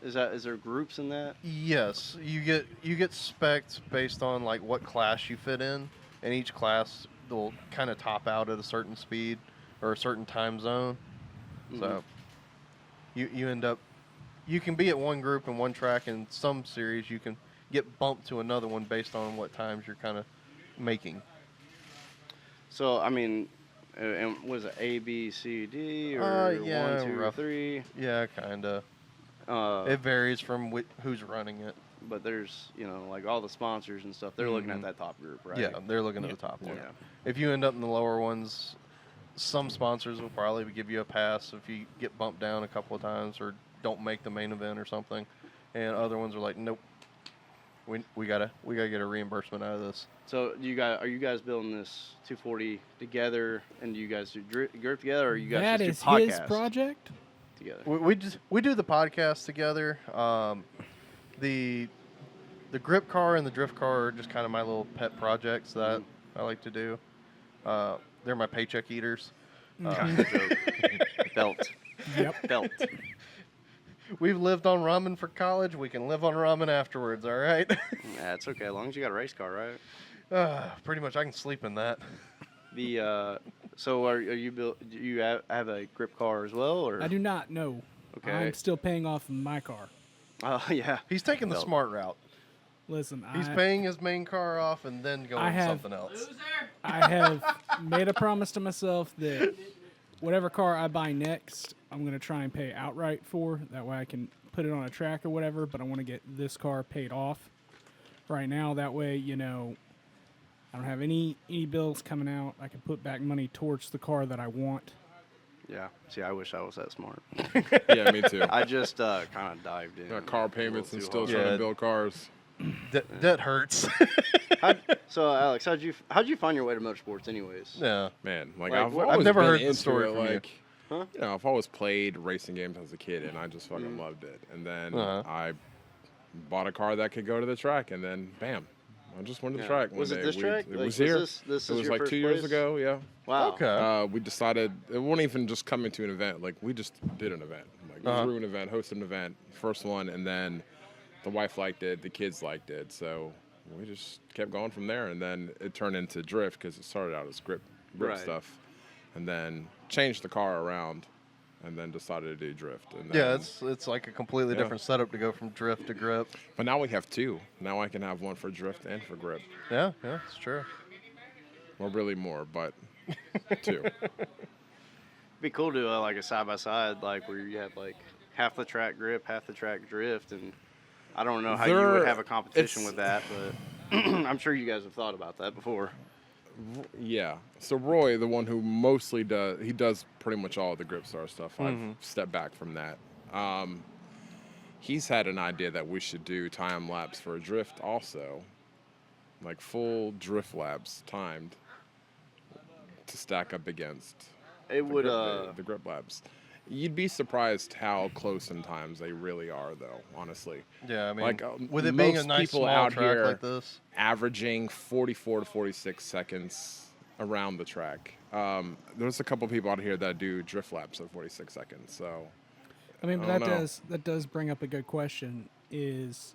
Is there groups in that? Yes, you get specced based on like what class you fit in, and each class will kind of top out at a certain speed or a certain time zone. So you end up you can be at one group and one track. In some series, you can get bumped to another one based on what times you're kind of making. So I mean, and was it A, B, C, D, or yeah, 1, 2, rough. 3? Yeah, kind of. It varies from who's running it. But there's like all the sponsors and stuff. They're looking at that top group, right? Yeah, they're looking at the top one. Yeah. If you end up in the lower ones, some sponsors will probably give you a pass if you get bumped down a couple of times or don't make the main event or something, and other ones are like, nope, we gotta get a reimbursement out of this. So are you guys building this 240 together, and do you guys do grip together, or you guys That just is do podcast his project. together? We do the podcast together. The grip car and the drift car are just kind of my little pet projects that I like to do. They're my paycheck eaters. Belt. Yep. Belt. We've lived on ramen for college. We can live on ramen afterwards. All right. Yeah, it's okay as long as you got a race car, right? Pretty much, I can sleep in that. So are you do you have a grip car as well, or? I do not know. Okay. I'm still paying off my car. Yeah. He's taking the Belt. smart route. Listen, He's paying his main car off and then going to something else. I have made a promise to myself that whatever car I buy next, I'm going to try and pay outright for. That way I can put it on a track or whatever, but I want to get this car paid off right now. That way, I don't have any bills coming out. I can put back money towards the car that I want. Yeah. See, I wish I was that smart. Yeah, me too. I just kind of dived in. Got car payments a and little still too trying Yeah. to build cars. That hurts. hard. So, Alex, how'd you find your way to motorsports, anyways? Yeah. Man, like, Like, I've what- always I've never been heard the into story it, from you. like, Huh? I've always played racing games as a kid, and I just fucking loved it. And then Uh-huh. I bought a car that could go to the track, and then bam, I just went to the track. Was one it day. this track? It Like, was here. This It is was your like first 2 years place? ago. Yeah. Wow. Okay. We decided it wasn't even just coming to an event. Like, we just did an event. Like, Uh-huh. threw an event, hosted an event, first one, and then the wife liked it, the kids liked it, so we just kept going from there. And then it turned into drift because it started out as grip Right. stuff, and then changed the car around, and then decided to do drift. And Yeah, then, it's like a completely Yeah. different setup to go from drift to grip. But now we have two. Now I can have one for drift and for grip. Yeah, it's true. Well, really more, but two. It'd be cool to do like a side by side, like where you have like half the track grip, half the track drift, and I don't know how you would have a competition with that, but I'm sure you guys have thought about that before. Yeah. So Roy, the one who mostly does pretty much all of the GripStar stuff. I've stepped back from that. He's had an idea that we should do time lapse for a drift also, like full drift laps timed to stack up against It would the grip labs. You'd be surprised how close in times they really are, though. Honestly, Yeah, I mean, Like, with it being a most nice people small out track here- like this. averaging 44 to 46 seconds around the track. There's a couple people out here that do drift laps at 46 seconds. So I mean, but I that don't know. does bring up a good question. Is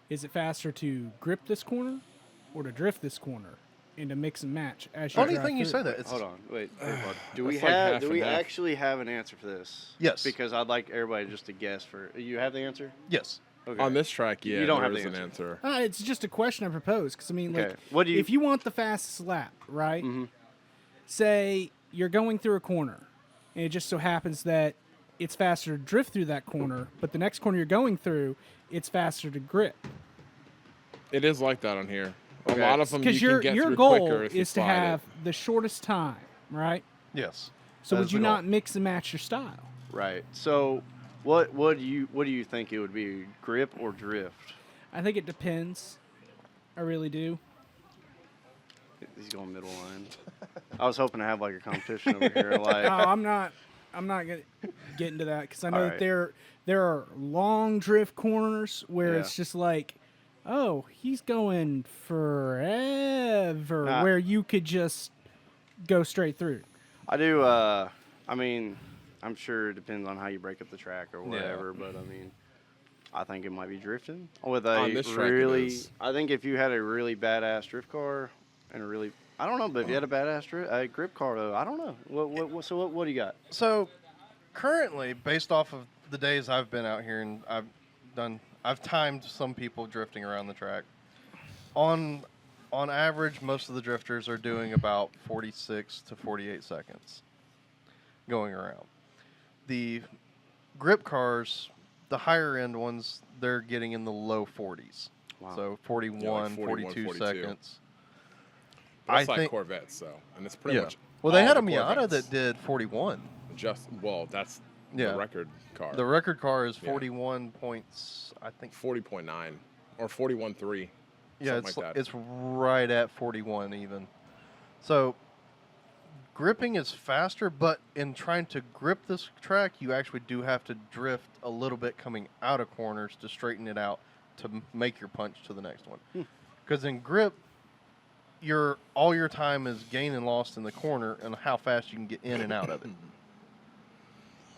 it faster to grip this corner or to drift this corner? and to mix and match as you Funny drive thing you through. say that. It's, Hold on, wait. Do we That's like half do we and half. actually have an answer for this? Yes. Because I'd like everybody just to guess. For you have the answer? Yes. Okay. On this track, yeah, You don't there have is the an answer. answer. It's just a question I propose because I mean, Okay. like, What do you- if you want the fastest lap, right? Mhm. Say you're going through a corner, and it just so happens that it's faster to drift through that corner, but the next corner you're going through, it's faster to grip. It is like that on here. Okay. A lot of them you Because can your get your through goal quicker if you is to slide have it. the shortest time, right? Yes. So That would is you the goal. not mix and match your style? Right. So, what do you think it would be? Grip or drift? I think it depends. I really do. He's going middle line. I was hoping to have like a competition over here. Like, I'm not gonna get into that because I know Alright. that there are long drift corners where Yeah. it's just like, oh, he's going forever, Nah. where you could just go straight through. I do. I mean, I'm sure it depends on how you break up the track or whatever. But I mean, I think it might be drifting with a On this track it really. is. I think if you had a really badass drift car and a really, I don't know, but if you had a badass grip car though, I don't know. What do you got? So, currently, based off of the days I've been out here and I've timed some people drifting around the track. On average, most of the drifters are doing about 46 to 48 seconds going around. The grip cars, the higher end ones, they're getting in the low 40s. Wow. So 41, Yeah, like 42 42. seconds. But that's I like think- Corvettes, though, and it's pretty Yeah. much. Well, they all had a the Miata Corvettes. that did 41. That's Yeah. the record car. The record car is Yeah. 41 points, I think. 40.9 or 41.3. Yeah, something it's like that. it's right at 41 even. So gripping is faster, but in trying to grip this track, you actually do have to drift a little bit coming out of corners to straighten it out to make your punch to the next one. Because in grip, all your time is gained and lost in the corner and how fast you can get in and out of it.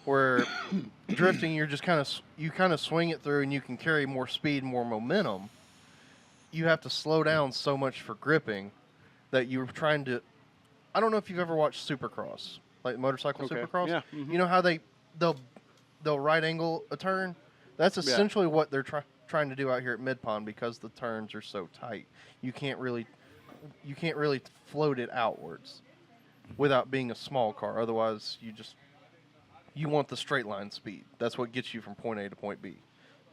Where drifting, you're just kind of swing it through and you can carry more speed, more momentum. You have to slow down so much for gripping that you're trying to. I don't know if you've ever watched Supercross, like motorcycle Okay. Supercross. Yeah. Mhm. You know how they'll right angle a turn. That's essentially what they're trying to do out here at Mid Pond because the turns are so tight. You can't really float it outwards without being a small car. Otherwise, you want the straight line speed. That's what gets you from point A to point B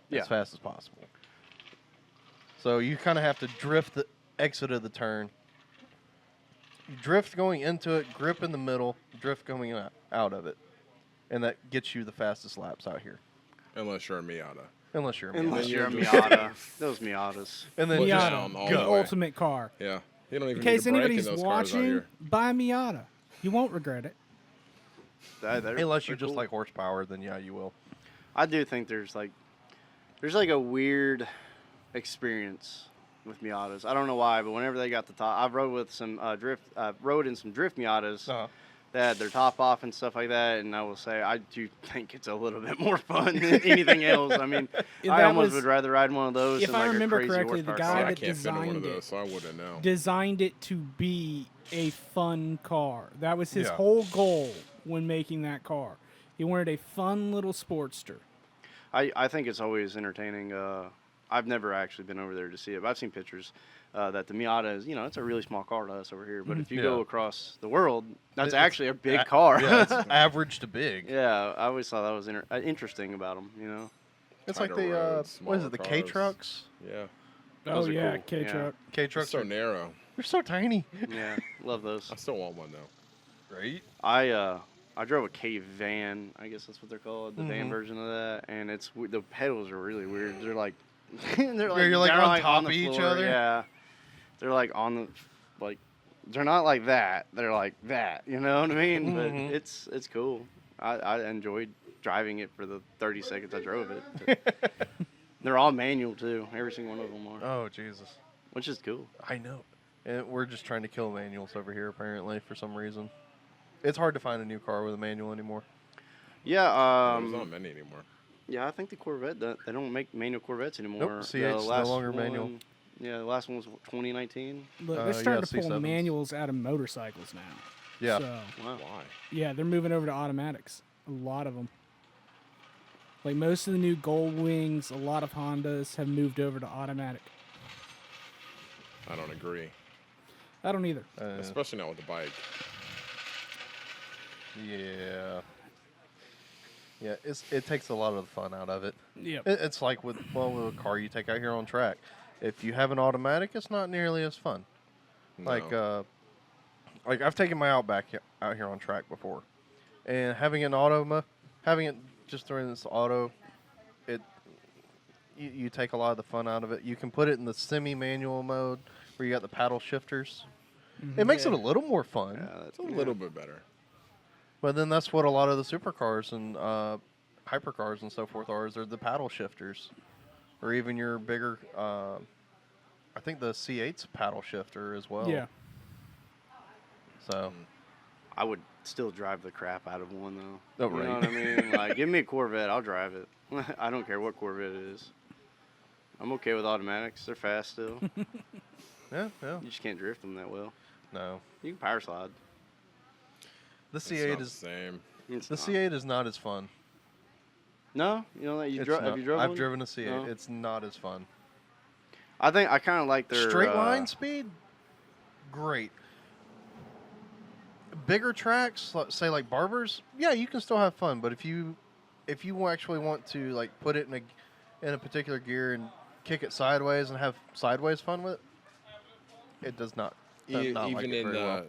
Yeah. as fast as possible. So you kind of have to drift the exit of the turn. You drift going into it, grip in the middle, drift going out of it. And that gets you the fastest laps out here. Unless you're a Miata. Unless you're a Unless Miata. you're a Miata. Those Miatas. And then Foot just down all the the way. ultimate car. Yeah. You don't even In need case to brake in anybody's those cars out watching, here. buy a Miata. You won't regret it. unless you they're just cool. like horsepower, then yeah, you will. I do think there's like a weird experience with Miatas. I don't know why, but whenever they got the top, I've rode with some rode in some drift Miatas Uh-huh. that had their top off and stuff like that, and I will say I do think it's a little bit more fun than anything else. I mean, Yeah, I that almost was- would rather ride one of those if than I like remember a crazy correctly, the horsepower guy See, car. I that can't fit in one of designed it those, so I wouldn't know. designed it to be a fun car. That was his Yeah. whole goal when making that car. He wanted a fun little sportster. I think it's always entertaining. I've never actually been over there to see it, but I've seen pictures that the Miata is, it's a really small car to us over here. But if you go Yeah. across the world, that's It's actually a big car. Yeah, it's average to big. Yeah, I always thought that was interesting about them, It's Tighter like the roads, what is it? smaller The cars. K trucks. Yeah. Those Oh are yeah, cool. K truck. K It's trucks so are narrow. they're so tiny. Yeah, love those. I still want one, though. Right. I drove a K van, I guess that's what they're called, the van version of that, and the pedals are really weird. They're like they're you're like they're on top the of each floor. other? Yeah, they're like they're not like that. They're like that. You know what I mean? Mhm. But it's cool. I enjoyed driving it for the 30 seconds I drove it. But they're all manual too. Every single one of them are, Oh Jesus. which is cool. I know. And we're just trying to kill manuals over here apparently for some reason. It's hard to find a new car with a manual anymore. Yeah. There's not many anymore. Yeah, I think the Corvette, they don't make manual Corvettes anymore. Nope, The C8's no last longer manual. one- Yeah, the last one was 2019. Look, they're Yeah, starting to pull C7s. manuals out of motorcycles now. Yeah. So, Wow. Why? yeah, they're moving over to automatics. A lot of them. Like most of the new Gold Wings, a lot of Hondas have moved over to automatic. I don't agree. I don't either. Especially not with the bike. Yeah. Yeah, it takes a lot of the fun out of it. Yep. It's like with a car you take out here on track. If you have an automatic, it's not nearly as fun. No. Like I've taken my Outback out here on track before, and having it just during this auto, you take a lot of the fun out of it. You can put it in the semi-manual mode where you got the paddle shifters. It makes it a little more fun. Yeah, It's a little bit better. But then that's what a lot of the supercars and hypercars and so forth are. Is they're the paddle shifters, or even your bigger. I think the C8's paddle shifter as well. Yeah. So. I would still drive the crap out of one though. Oh, You know right. what I mean? Like, give me a Corvette, I'll drive it. I don't care what Corvette it is. I'm okay with automatics. They're fast still. Yeah. You just can't drift them that well. No. You can power slide. The It's C8 not the is same. It's the not. C8 is not as fun. No, you know that It's have not- you driven? I've one? driven a C8. No. It's not as fun. I think I kind of like their Straight line speed, great. Bigger tracks, say like Barbers, yeah, you can still have fun. But if you actually want to like put it in a particular gear and kick it sideways and have sideways fun with it, it does not. Does not like Even it in very well.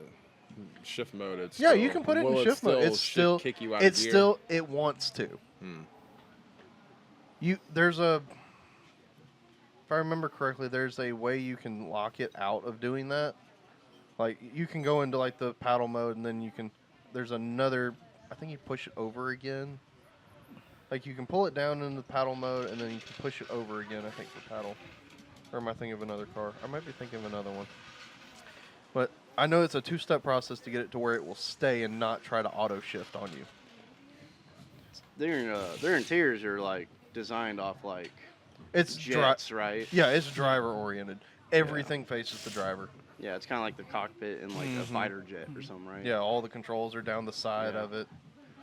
shift mode, it's Yeah, still, you can put it will in shift mode. It's should still kick you out of gear? it wants to. Hmm. There's a, if I remember correctly, there's a way you can lock it out of doing that. Like you can go into like the paddle mode, and then there's another. I think you push it over again. Like you can pull it down in the paddle mode, and then you can push it over again. I think for paddle. Or am I thinking of another car? I might be thinking of another one. But I know it's a two-step process to get it to where it will stay and not try to auto shift on you. their interiors are like designed off like It's jets, right? Yeah, it's driver oriented. Everything faces the driver. Yeah, it's kind of like the cockpit in like a fighter jet or something, right? Yeah, all the controls are down the side Yeah. of it.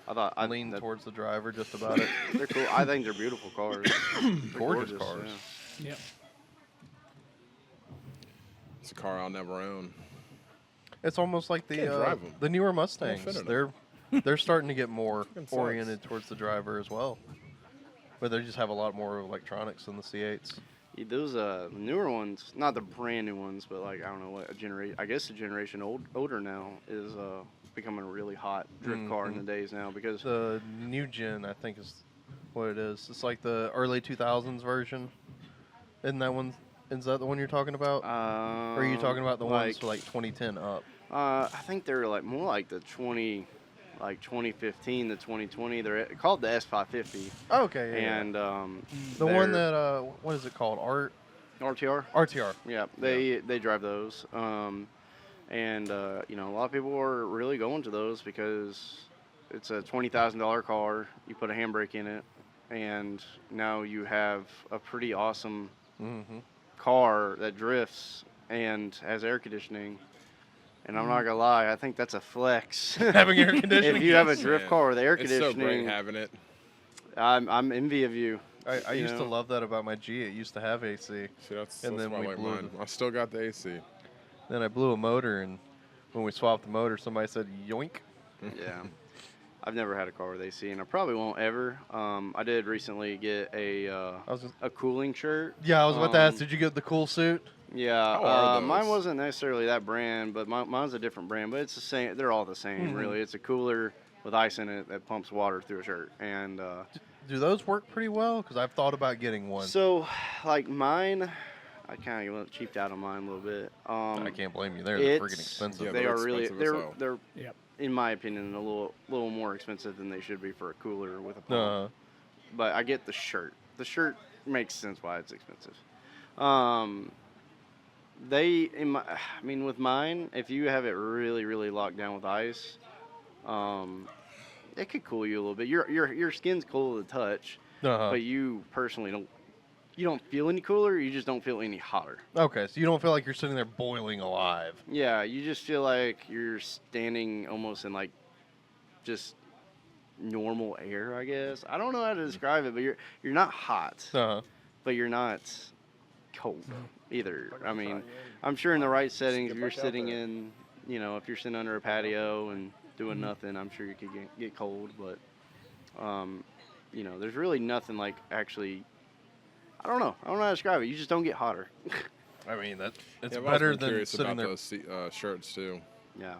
I Lean that- towards the driver just about it. They're cool. I think they're beautiful cars. They're Gorgeous cars. yeah. Yep. It's a car I'll never own. It's almost like Can't drive 'em. the newer Mustangs. fit in 'em. They're starting to get more Fucking sucks. oriented towards the driver as well. But they just have a lot more electronics than the C8s. Yeah, those newer ones, not the brand new ones, but like I don't know what a generation. I guess a generation older now is becoming a really hot drift car in the days now because The new gen, I think, is what it is. It's like the early 2000s version. Isn't that one? Is that the one you're talking about? Or are you talking about the ones for like 2010 up? I think they're like more like the 2015 to 2020. They're called the S550, Okay, yeah. and the one that what is it called? RTR. RTR. Yeah, they drive those, and you know a lot of people are really going to those because it's a $20,000 car. You put a handbrake in it, and now you have a pretty awesome car that drifts and has air conditioning. And I'm not gonna lie, I think that's a flex. Having air conditioning. If you have a Yes, drift man. car with air It's so great conditioning, having it. I'm envy of you. I you used to know. love that about my G. It used to have AC. See, that's And then why I we like blew mine. I still got the AC. Then I blew a motor, and when we swapped the motor, somebody said yoink. Yeah. I've never had a car with AC, and I probably won't ever. I did recently get I was just, a cooling shirt. yeah, I was about to ask. Um, Did you get the cool suit? Yeah, How are mine those? wasn't necessarily that brand, but mine's a different brand. But it's the same. They're all the same, really. It's a cooler with ice in it that pumps water through a shirt. And Do those work pretty well? Because I've thought about getting one. so, like mine, I kind of cheaped out on mine a little bit. I can't blame you. They're freaking it's- expensive. Yeah, they they're are really expensive as hell. they're Yep. in my opinion a little more expensive than they should be for a cooler with a pump. Uh, But I get the shirt. The shirt makes sense why it's expensive. With mine, if you have it really, really locked down with ice, it could cool you a little bit. Your skin's cool to the touch, uh-huh. but you personally don't you don't feel any cooler. You just don't feel any hotter. Okay, so you don't feel like you're sitting there boiling alive. Yeah, you just feel like you're standing almost in like just normal air, I guess. I don't know how to describe it, but you're not hot, Uh-huh. but you're not cold either. I mean, I'm sure in the right settings, if you're sitting in, if you're sitting under a patio and doing nothing, I'm sure you could get cold, but there's really nothing like actually. I don't know how to describe it. You just don't get hotter. I mean, it's Yeah, I've better always been than curious sitting about there. those shirts too. Yeah.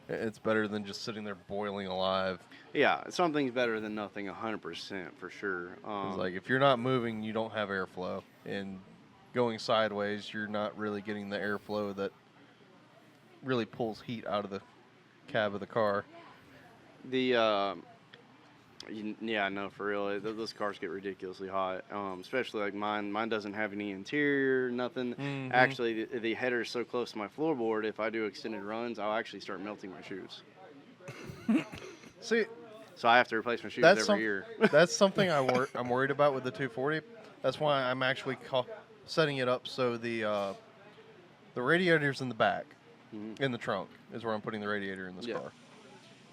It's better than just sitting there boiling alive. Yeah, something's better than nothing, 100% for sure. It's like if you're not moving, you don't have airflow, and going sideways, you're not really getting the airflow that really pulls heat out of the cab of the car. Yeah, no, for real. Those cars get ridiculously hot, especially like mine. Mine doesn't have any interior, nothing. Mhm. Actually, the header is so close to my floorboard, if I do extended runs, I'll actually start melting my shoes. See, So I have to replace my shoes That's every year. that's something I'm worried about with the 240. That's why I'm actually setting it up so the radiator's in the back, in the trunk is where I'm putting the radiator in this Yeah. car,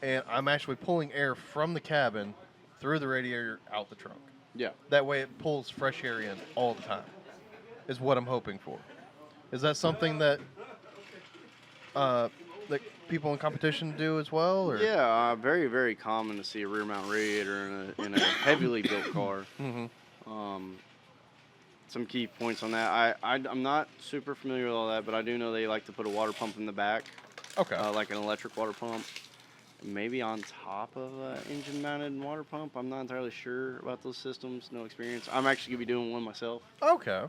and I'm actually pulling air from the cabin through the radiator out the trunk. Yeah. That way it pulls fresh air in all the time. Is what I'm hoping for. Is that something that that people in competition do as well? Or? Yeah, very, very common to see a rear mount radiator in a heavily built car. Mm-hmm. Some key points on that. I'm not super familiar with all that, but I do know they like to put a water pump in the back, Okay. like an electric water pump, maybe on top of an engine-mounted water pump. I'm not entirely sure about those systems. No experience. I'm actually gonna be doing one myself. Okay.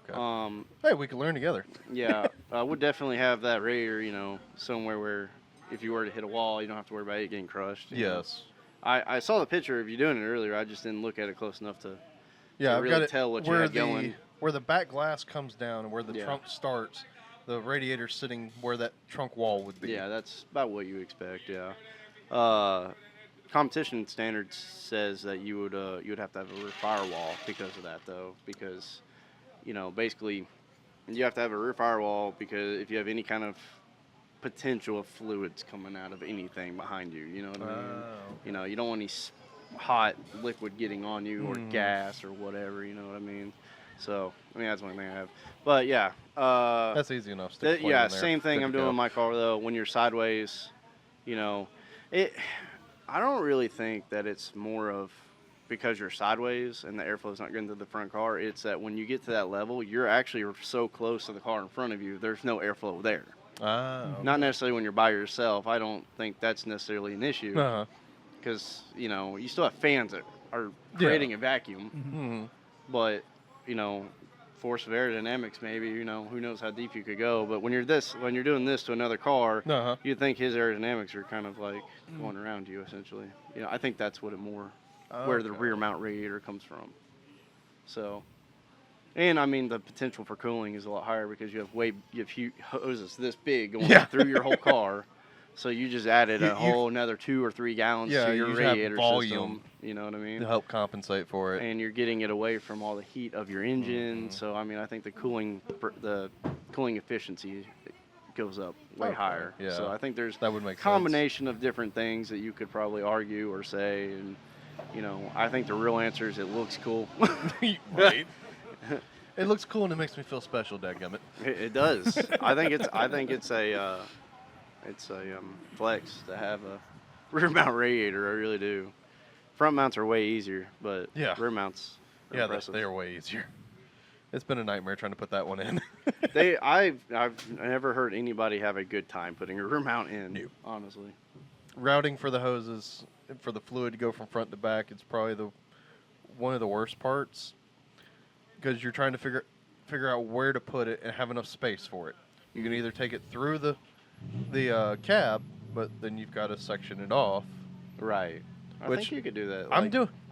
Hey, we can learn together. Yeah, I would definitely have that radiator, somewhere where if you were to hit a wall, you don't have to worry about it getting crushed. you know. Yes. I saw the picture of you doing it earlier. I just didn't look at it close enough to Yeah, I've really got it tell what you where had going. where the back glass comes down and where the Yeah. trunk starts. The radiator's sitting where that trunk wall would be. Yeah, that's about what you expect. Yeah. Competition standards says that you would have to have a rear firewall because of that, though, because basically you have to have a rear firewall because if you have any kind of potential of fluids coming out of anything behind you, you know what I mean? Oh. You don't want any hot liquid getting on you or gas or whatever, you know what I mean? So, that's one thing I have. But yeah, That's easy enough. Stick a plate in there, same thing good I'm to doing go. in my car though. When you're sideways, I don't really think that it's more of because you're sideways and the airflow's not getting to the front car. It's that when you get to that level, you're actually so close to the car in front of you, there's no airflow there. Ah. Not necessarily when you're by yourself. I don't think that's necessarily an issue Uh-huh. because you still have fans that are creating a vacuum, Mm-hmm. but force of aerodynamics maybe who knows how deep you could go. But when you're doing this to another car, Uh-huh. you'd think his aerodynamics are kind of like going around you essentially. I think that's what where the Okay. rear mount radiator comes from. So, and I mean the potential for cooling is a lot higher because you have huge hoses this big going through your whole car. So you just added a whole another 2 or 3 gallons Yeah, to your you have radiator volume. system. You know what I mean? To help compensate for it. And you're getting it away from all the heat of your engine. So I think the cooling efficiency goes up way higher. Yeah. So I think there's That would make combination of different things that you could probably argue or say, and I think the real answer is it looks cool. sense. Right. It looks cool and it makes me feel special, dadgummit. It does. I think it's a flex to have a rear mount radiator. I really do. Front mounts are way easier, but rear mounts are Yeah, impressive. they are way easier. It's been a nightmare trying to put that one in. I've never heard anybody have a good time putting a rear mount in. No. Honestly. Routing for the hoses, for the fluid to go from front to back, it's probably one of the worst parts because you're trying to figure out where to put it and have enough space for it. You can either take it through the cab, but then you've got to section it off. Right. I think you could do that.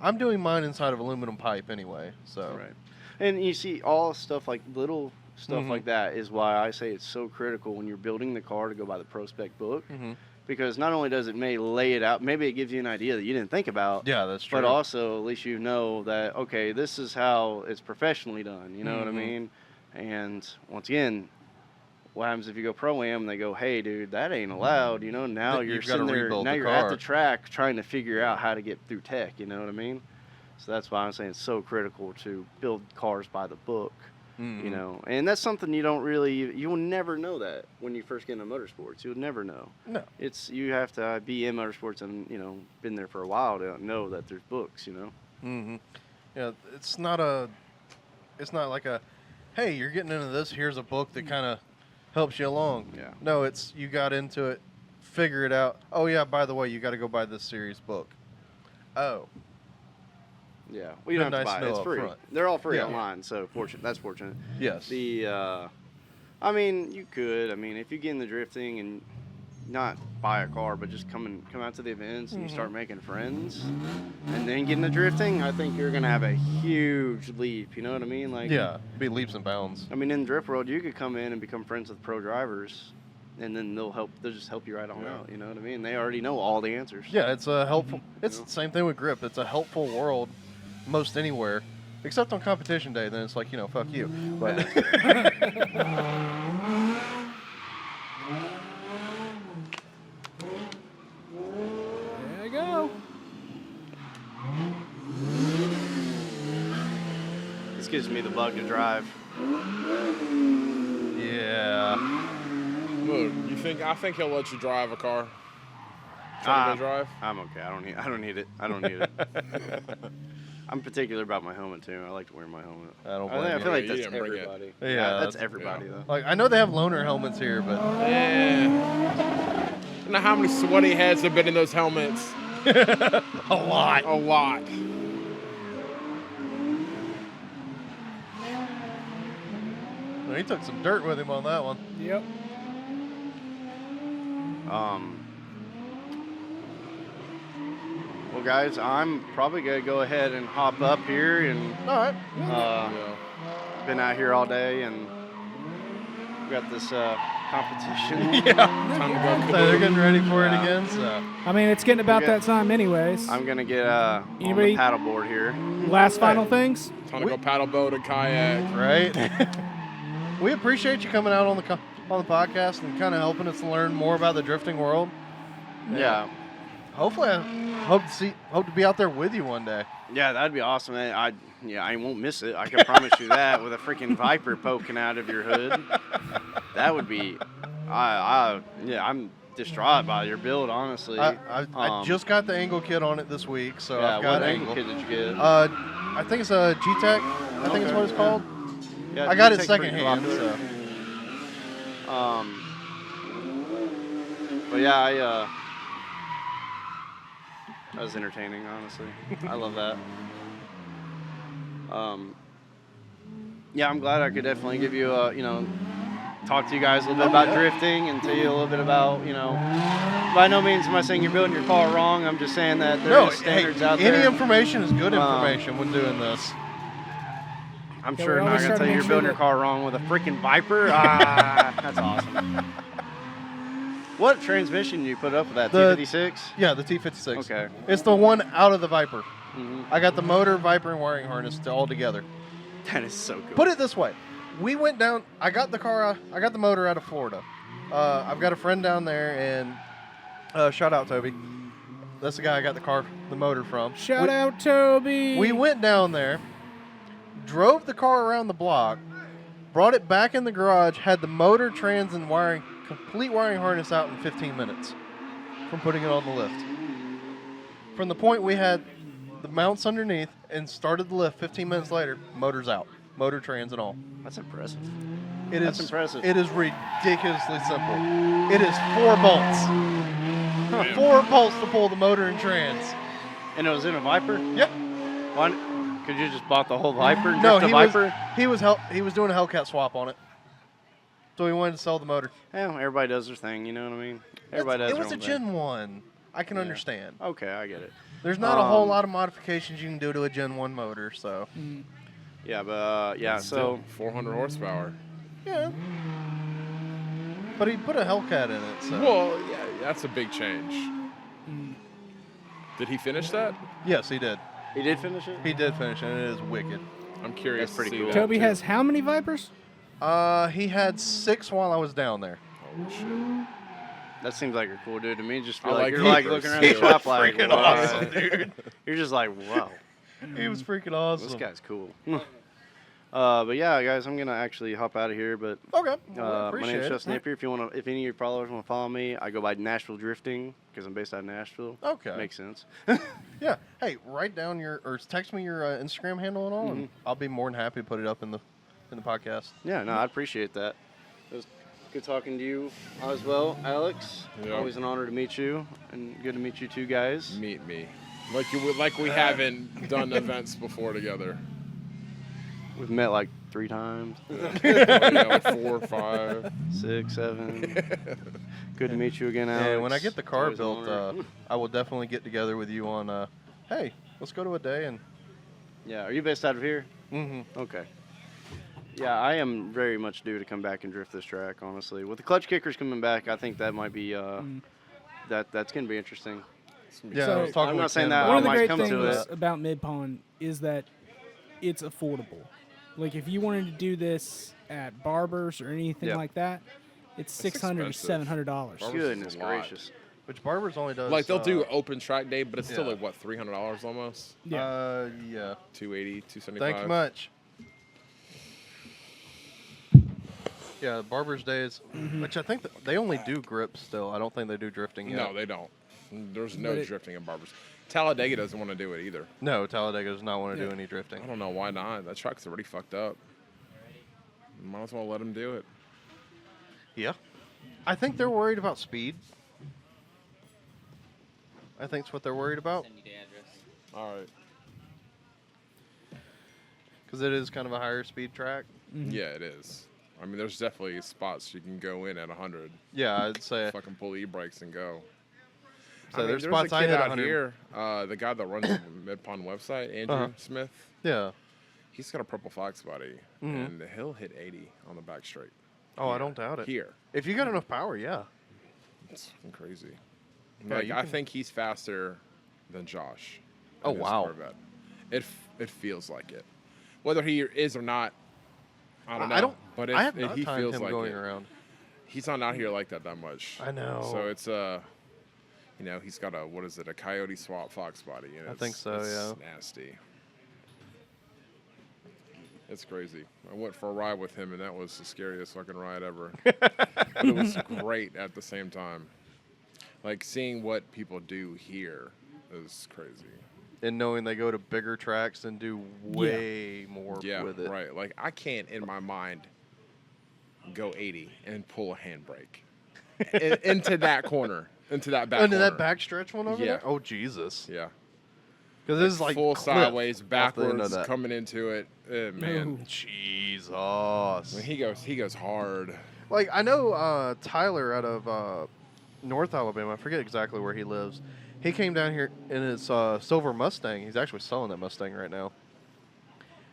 I'm doing mine inside of aluminum pipe anyway. So Right. And you see all stuff like little stuff Mhm. like that is why I say it's so critical when you're building the car to go by the prospect book. Mhm. because not only does it may lay it out, maybe it gives you an idea that you didn't think about. Yeah, that's true. But also, at least you know that, okay, this is how it's professionally done. You know what I Mm-hmm. mean? And once again, what happens if you go pro-am and they go, hey, dude, that ain't allowed? You know, now Then you're you've gotta sitting there, rebuild now the you're at car. the track trying to figure out how to get through tech. You know what I mean? So that's why I'm saying it's so critical to build cars by the book. Mhm. You know, and that's something you don't really, you will never know that when you first get into motorsports. You'll never know. No. It's, you have to be in motorsports and, you know, been there for a while to know that there's books, you know. Mm-hmm. Yeah, it's not like a, hey, you're getting into this. Here's a book that kind of helps you along. Yeah. No, it's you got into it, figure it out. Oh yeah, by the way, you got to go buy this series book. Oh. Yeah, well, you don't have to Nice buy to it. know It's up free. front. They're all free Yeah. online, so that's fortunate. Yes. I mean, you could. I mean, if you get into drifting and not buy a car, but just come out to the events and you start making friends, and then get into drifting, I think you're gonna have a huge leap. You know what I mean? Like, Yeah, be leaps and bounds. I mean, in the drift world, you could come in and become friends with pro drivers, and then they'll just help you right on out. You know what I mean? They already know all the answers. Yeah, it's a helpful. It's know? the same thing with grip. It's a helpful world, most anywhere, except on competition day. Then it's like, you know, fuck you. But There you go. This gives me the bug to drive. yeah, Look, I think he'll let you drive a car. Try to go drive. I'm okay. I don't need it. I don't need it. I'm particular about my helmet too. I like to wear my helmet. I don't I blame feel you. like You that's didn't bring it. everybody. Yeah, that's that's- everybody though. Like I know they have loaner helmets here, but Yeah. I don't know how many sweaty heads have been in those helmets. a lot. A lot. He took some dirt with him on that one. Yep. Well, guys, I'm probably gonna go ahead and hop up here and All right. Yeah. been out here all day and we got this competition. Yeah. Time to go. So they're getting ready for it Yeah. again. So I mean, it's getting about Okay. that time anyways. I'm gonna get on Anybody- the paddleboard here. Last final things? Time to go paddle boat and kayak. right. We appreciate you coming out on the podcast and kind of helping us learn more about the drifting world. Yeah. Hopefully, I hope to be out there with you one day. Yeah, that'd be awesome. I won't miss it. I can promise you that. With a freaking Viper poking out of your hood, that would be. I'm distraught by your build, honestly. I just got the angle kit on it this week, so Yeah, I've got what angle kit did you get? I think it's a G-Tech. I think it's what it's called. Yeah, I got it G-Tech's pretty secondhand. popular. So. But yeah, that was entertaining, honestly. I love that. Yeah, I'm glad I could definitely give you talk to you guys a little bit about drifting and tell you a little bit about, by no means am I saying you're building your car wrong. I'm just saying that there No, is standards hey, out there. any information is good information when doing this. I'm Yeah, sure we I'm not always going to try to tell you make you're sure building your that- car wrong with a freaking Viper. That's awesome. What transmission do you put up with that? The- T56? Yeah, the T56. Okay. It's the one out of the Viper. Mhm. I got the motor, Viper, and wiring harness all together. That is so cool. Put it this way. We went down, I got the motor out of Florida. I've got a friend down there, and shout out Toby. That's the guy I got the motor from. Shout out, Toby. We went down there, drove the car around the block, brought it back in the garage, had the motor, trans, and complete wiring harness out in 15 minutes from putting it on the lift. From the point we had the mounts underneath and started the lift, 15 minutes later, motor's out. Motor, trans, and all. That's impressive. That's impressive. It is ridiculously simple. It is 4 bolts. 4 bolts to pull the motor and trans. And it was in a Viper? Yep. Why, could you just bought the whole Viper and No, drift a he Viper? he was doing a Hellcat swap on it. So he wanted to sell the motor. Yeah, everybody does their thing, you know what I mean? Everybody does It their was a own thing. Gen 1. I can Yeah. understand. Okay, I get it. There's not a whole Um, lot of modifications you can do to a Gen 1 motor, so. Yeah, but yeah, Still so 400 horsepower. Yeah. But he put a Hellcat in it, so. Well, yeah, That's a big change. Did he finish that? Yes, he did. He did finish it? He did finish, and it is wicked. I'm curious. That's pretty to see cool. that, Toby too. has how many Vipers? He had 6 while I was down there. Holy shit. That seems like a cool dude to me. Just I feel like like you're Vipers. like looking around He the shop was like, freaking wow. awesome, dude. You're just like, wow, He was freaking awesome. this guy's cool. But yeah, guys, I'm gonna actually hop out of here. But Okay. my Appreciate name's it. Justin Napier. If any of your followers want to follow me, I go by Nashville Drifting because I'm based out of Nashville. Okay. Makes sense. Yeah. Hey, write down or text me your Instagram handle and all, and I'll be more than happy to put it up in the podcast. Yeah, no, I appreciate that. It was good talking to you as well, Alex. Yeah. Always an honor to meet you, and good to meet you two guys. Meet me. Like we haven't done events before together. We've met like 3 times, Like 4 or 5. 6, 7. Good to meet you again, Alex. And when I get the car Always an built, honor. I will definitely get together with you on. Hey, let's go to a day and. Yeah, are you based out of here? Mm-hmm. Okay. Yeah, I am very much due to come back and drift this track, honestly. With the clutch kickers coming back, I think that might be that's going to be interesting. Yeah, So- I was talking I'm with not saying Ken that about One I of the might great come to things it. about Mid-Pond is that it's affordable. Like, if you wanted to do this at Barber's or anything Yeah. like that, it's It's $600 to expensive. $700. Barber's is Goodness a lot. gracious. Which Barber's only does. Like they'll do open track day, but it's still yeah. like what, $300 almost? Yeah. Yeah. 280, 275. Thank you much. Yeah, Barber's Days, which I think they only do grips still. I don't think they do drifting yet. No, they don't. There's no But it- drifting in Barbers. Talladega doesn't want to do it either. No, Talladega does not want to Yeah. do any drifting. I don't know why not. That track's already fucked up. Might as well let him do it. Yeah. I think they're worried about speed. I think it's what they're worried about. Send you the address. All right. Because it is kind of a higher speed track. Yeah, it is. I mean, there's definitely spots you can go in at 100. Yeah, I'd say. Fucking pull e-brakes and go. So there's a spots I kid hit out 100. here. The guy that runs the Mid-Pond website, Andrew Smith. Yeah. He's got a purple fox body, and he'll hit 80 on the back straight. Oh, I don't doubt it. Here, If you got enough power, yeah. it's fucking crazy. Yeah, Like you I can- think he's faster than Josh. Oh, in his wow. Corvette. It feels like it. Whether he is or not, I don't know. I don't. But I have if not he timed feels him like going it, around. he's not out here like that much. I know. So it's he's got a coyote swap fox body. And I think so, it's yeah. nasty. It's crazy. I went for a ride with him, and that was the scariest fucking ride ever. But it was great at the same time. Like, seeing what people do here is crazy. And knowing they go to bigger tracks and do way more Yeah, with it. right. Like, I can't, in my mind, go 80 and pull a handbrake into that corner, into that back Into corner. that back stretch one over Yeah. there? Oh, Jesus. Yeah. Because this is like full cliff sideways, off the end of backwards, that. coming into it. Man. Jesus. When he goes hard. Like, I know Tyler out of North Alabama. I forget exactly where he lives. He came down here in his silver Mustang. He's actually selling that Mustang right now.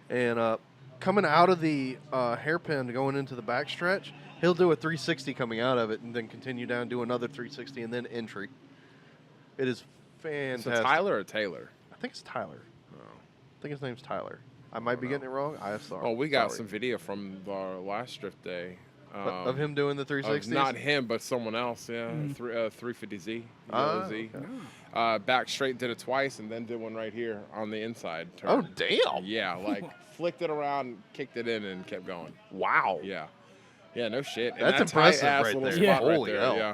And coming out of the hairpin going into the backstretch, he'll do a 360 coming out of it and then continue down, do another 360, and then entry. It is fantastic. So Tyler or Taylor? I think it's Tyler. Oh. I think his name's Tyler. I might be getting it wrong. I'm sorry. Oh, we got Sorry. some video from our last drift day. Of him doing the Of 360s? not him, but someone else. Yeah, 350Z. Ah, Z. okay. Back straight did it twice, and then did one right here on the inside turn. Oh, damn. Yeah, like flicked it around, kicked it in, and kept going. Wow. Yeah, yeah, no shit. And That's that impressive tight-ass right little there. spot right Holy there, hell. Yeah,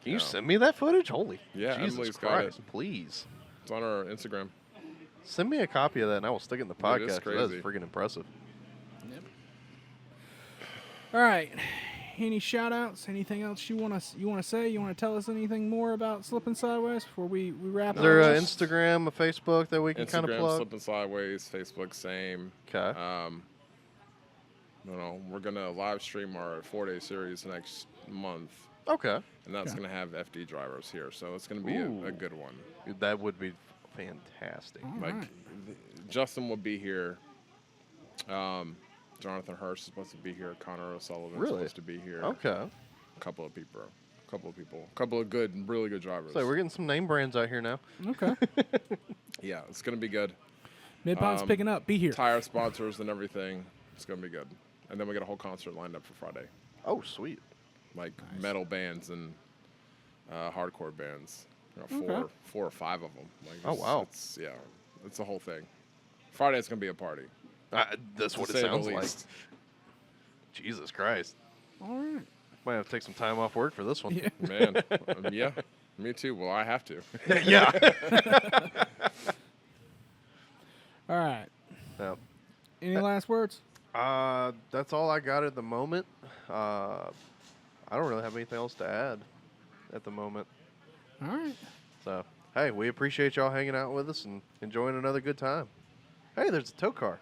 Can you No. send me that footage? Holy. Yeah, Jesus Emily's got Christ. it. Please. it's on our Instagram. Send me a copy of that and I will stick it in the Dude, it's podcast. 'Cause That's crazy. freaking impressive. All right. Any shout outs? Anything else you want to say? You want to tell us anything more about Slipping Sideways before we wrap Is up? there an Instagram, a Facebook that we can kind of Instagram, plug? Slipping Sideways, Facebook, same. Okay. We're gonna live stream our 4-day series next month, Okay. and that's Yeah. gonna have FD drivers here, so it's gonna be Ooh. a good one. That would be fantastic. All Like right. Justin will be here. Jonathan Hurst is supposed to be here. Connor O'Sullivan is Really? supposed to be here. Okay. A couple of people. couple of people, a couple of good, really good drivers. So we're getting some name brands out here now. Okay. Yeah, it's gonna be good. Mid-Pod's picking up. Be here. Tire sponsors and everything. It's gonna be good. And then we got a whole concert lined up for Friday, Oh, sweet. like metal bands and hardcore bands. Okay. Four or five of them. Like, Oh, wow. It's a whole thing. Friday's gonna be a party. That's to what it say the sounds like. least. Jesus Christ. All right. Might have to take some time off work for this one. Yeah. Man, yeah, me too. Well, I have to. Yeah. All right. Yeah. Any last words? That's all I got at the moment. I don't really have anything else to add at the moment. All right. So, hey, we appreciate y'all hanging out with us and enjoying another good time. Hey, there's a tow car.